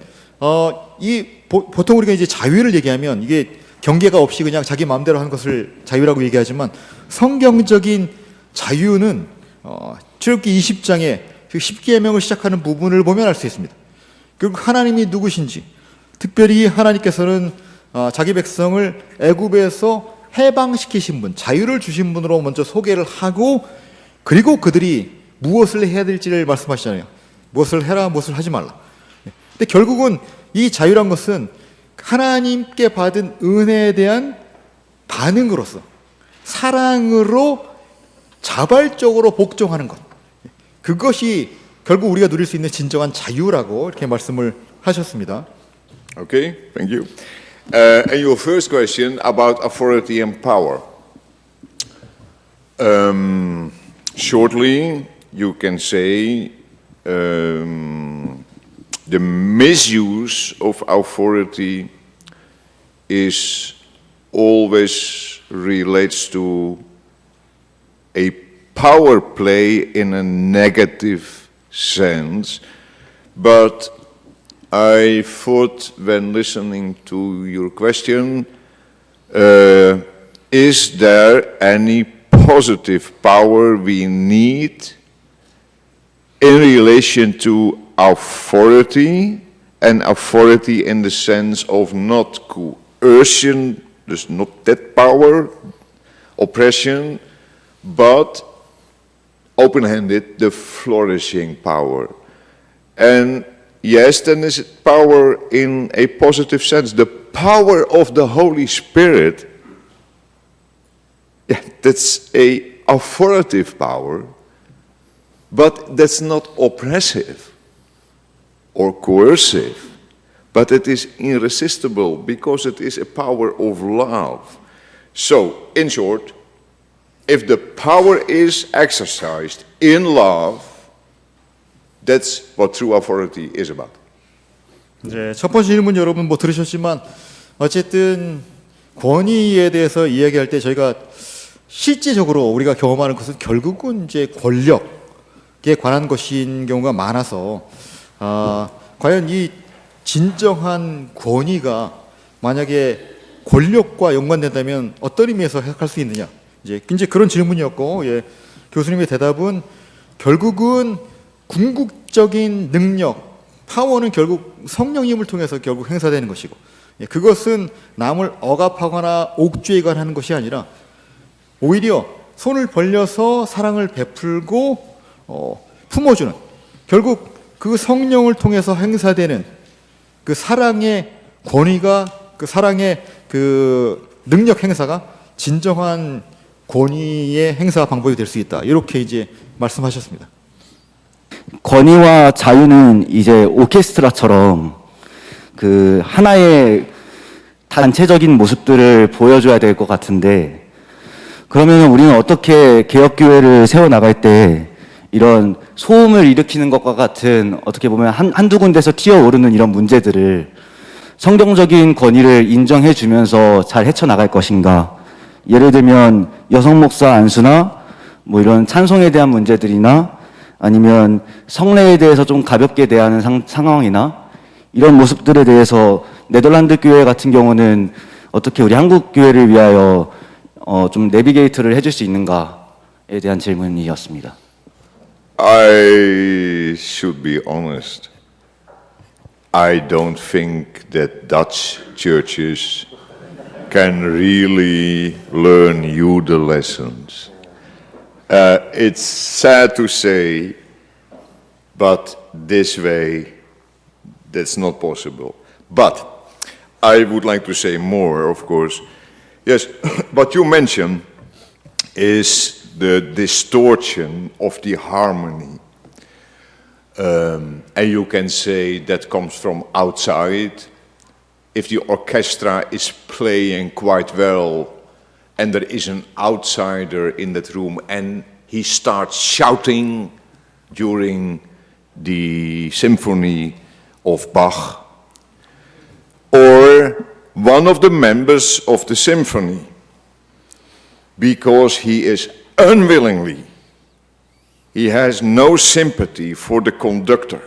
보통 우리가 이제 자유를 얘기하면 이게 경계가 없이 그냥 자기 마음대로 하는 것을 자유라고 얘기하지만 성경적인 자유는 출애굽기 20장에 그 10계명을 시작하는 부분을 보면 알 수 있습니다. 결국 하나님이 누구신지, 특별히 하나님께서는 자기 백성을 애굽에서 해방시키신 분, 자유를 주신 분으로 먼저 소개를 하고, 그리고 그들이 무엇을 해야 될지를 말씀하시잖아요. 무엇을 해라, 무엇을 하지 말라. 근데 결국은 이 자유란 것은 하나님께 받은 은혜에 대한 반응으로서 사랑으로 자발적으로 복종하는 것, 그것이 결국 우리가 누릴 수 있는 진정한 자유라고 이렇게 말씀을 하셨습니다. Okay, thank you. And your first question about authority and power. Shortly, you can say the misuse of authority always relates to a power play in a negative sense, but I thought when listening to your question, is there any positive power we need in relation to authority, and authority in the sense of not coercion, dus not that power, oppression, but open-handed, the flourishing power. And yes, then is it power in a positive sense. The power of the Holy Spirit, yeah, that's a authoritative power, but that's not oppressive or coercive, but it is irresistible because it is a power of love. So, in short, if the power is exercised in love, that's what true authority is about. 이제 첫 번째 질문 여러분 뭐 들으셨지만 어쨌든 권위에 대해서 이야기할 때 저희가 실제적으로 우리가 경험하는 것은 결국은 이제 권력에 관한 것인 경우가 많아서 과연 이 진정한 권위가 만약에 권력과 연관된다면 어떤 의미에서 해석할 수 있느냐, 이제 그런 질문이었고, 예, 교수님의 대답은 결국은 궁극적인 능력, 파워는 결국 성령님을 통해서 결국 행사되는 것이고, 예, 그것은 남을 억압하거나 옥죄거나 하는 것이 아니라 오히려 손을 벌려서 사랑을 베풀고 품어주는, 결국 그 성령을 통해서 행사되는 그 사랑의 권위가, 그 사랑의 그 능력 행사가 진정한 권위의 행사 방법이 될 수 있다, 이렇게 이제 말씀하셨습니다. 권위와 자유는 이제 오케스트라처럼 그 하나의 단체적인 모습들을 보여줘야 될 것 같은데, 그러면 우리는 어떻게 개혁교회를 세워나갈 때 이런 소음을 일으키는 것과 같은, 어떻게 보면 한두 군데서 튀어오르는 이런 문제들을 성경적인 권위를 인정해 주면서 잘 헤쳐나갈 것인가? 예를 들면 여성 목사 안수나 뭐 이런 찬송에 대한 문제들이나 아니면 성례에 대해서 좀 가볍게 대하는 상황이나 이런 모습들에 대해서 네덜란드 교회 같은 경우는 어떻게 우리 한국 교회를 위하여 좀 내비게이트를 해줄 수 있는가에 대한 질문이었습니다. I should be honest. I don't think that Dutch churches can really learn you the lessons. It's sad to say, but this way, that's not possible. But I would like to say more, of course. Yes, what you mentioned is the distortion of the harmony. And you can say that comes from outside. If the orchestra is playing quite well and there is an outsider in that room and he starts shouting during the symphony of Bach, or one of the members of the symphony, because he is unwillingly, he has no sympathy for the conductor,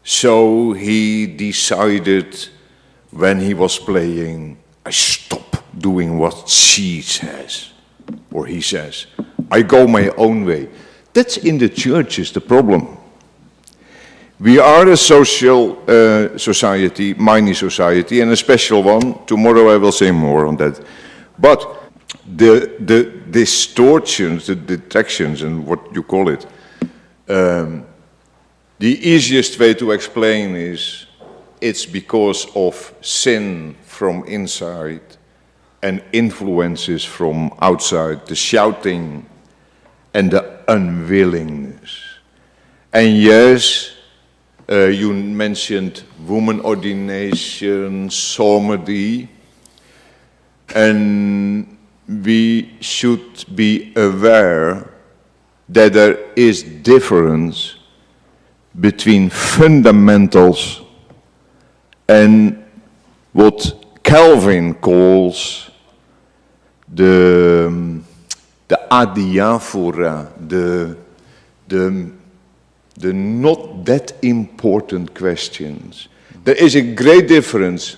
so he decided when he was playing, I stop doing what she says, or he says, I go my own way. That's in the church is the problem. We are a social society, mighty society, and a special one. Tomorrow I will say more on that. But the distortions, the detractions, and what you call it, the easiest way to explain is it's because of sin from inside and influences from outside, the shouting and the unwillingness. And yes, you mentioned woman ordination, psalmody, and we should be aware that there is difference between fundamentals and what Calvin calls the adiaphora, the not that important questions. There is a great difference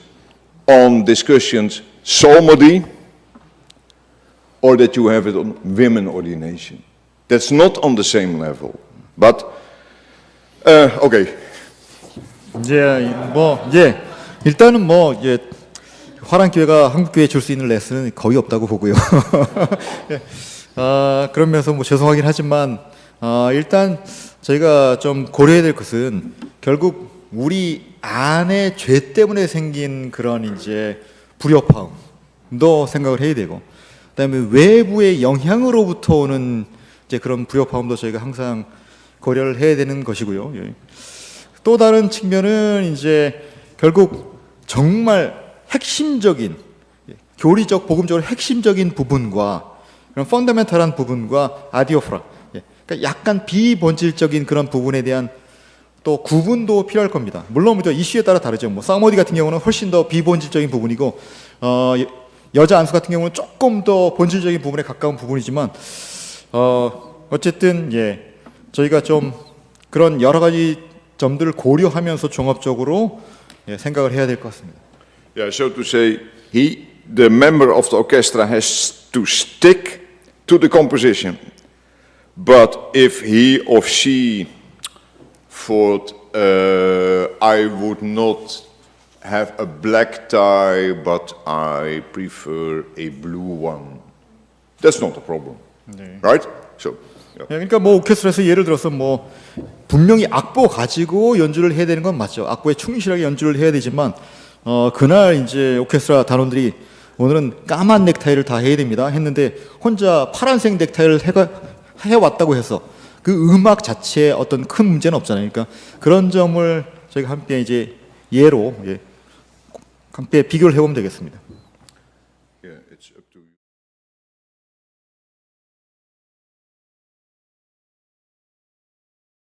on discussions psalmody or that you have it on women ordination. That's not on the same level. But, okay. 이제 일단은 이제 화랑교회가 한국교회에 줄 수 있는 레슨은 거의 없다고 보고요. 예. 그러면서 죄송하긴 하지만 일단 저희가 좀 고려해야 될 것은 결국 우리 안의 죄 때문에 생긴 그런 이제 불협화음도 생각을 해야 되고, 그다음에 외부의 영향으로부터 오는 이제 그런 불협화음도 저희가 항상 고려를 해야 되는 것이고요. 예. 또 다른 측면은 이제 결국 정말 핵심적인 교리적 복음적으로 핵심적인 부분과 그런 펀더멘탈한 부분과 아디오프라, 그러니까 약간 비본질적인 그런 부분에 대한 또 구분도 필요할 겁니다. 물론 이슈에 따라 다르죠. 사모디 같은 경우는 훨씬 더 비본질적인 부분이고 여자 안수 같은 경우는 조금 더 본질적인 부분에 가까운 부분이지만 어쨌든 저희가 좀 그런 여러 가지 점들을 고려하면서 종합적으로 생각을 해야 될 것 같습니다. Yeah, so to say, the member of the orchestra has to stick to the composition. But if he or she thought, I would not have a black tie, but I prefer a blue one, that's not a problem, right? So, yeah. 그러니까 오케스트라에서 예를 들어서 분명히 악보 가지고 연주를 해야 되는 건 맞죠. 악보에 충실하게 연주를 해야 되지만 그날 이제 오케스트라 단원들이 오늘은 까만 넥타이를 다 해야 됩니다 했는데 혼자 파란색 넥타이를 해왔다고 해서 그 음악 자체에 어떤 큰 문제는 없잖아요. 그러니까 그런 점을 저희가 함께 이제 예로 함께 비교를 해보면 되겠습니다.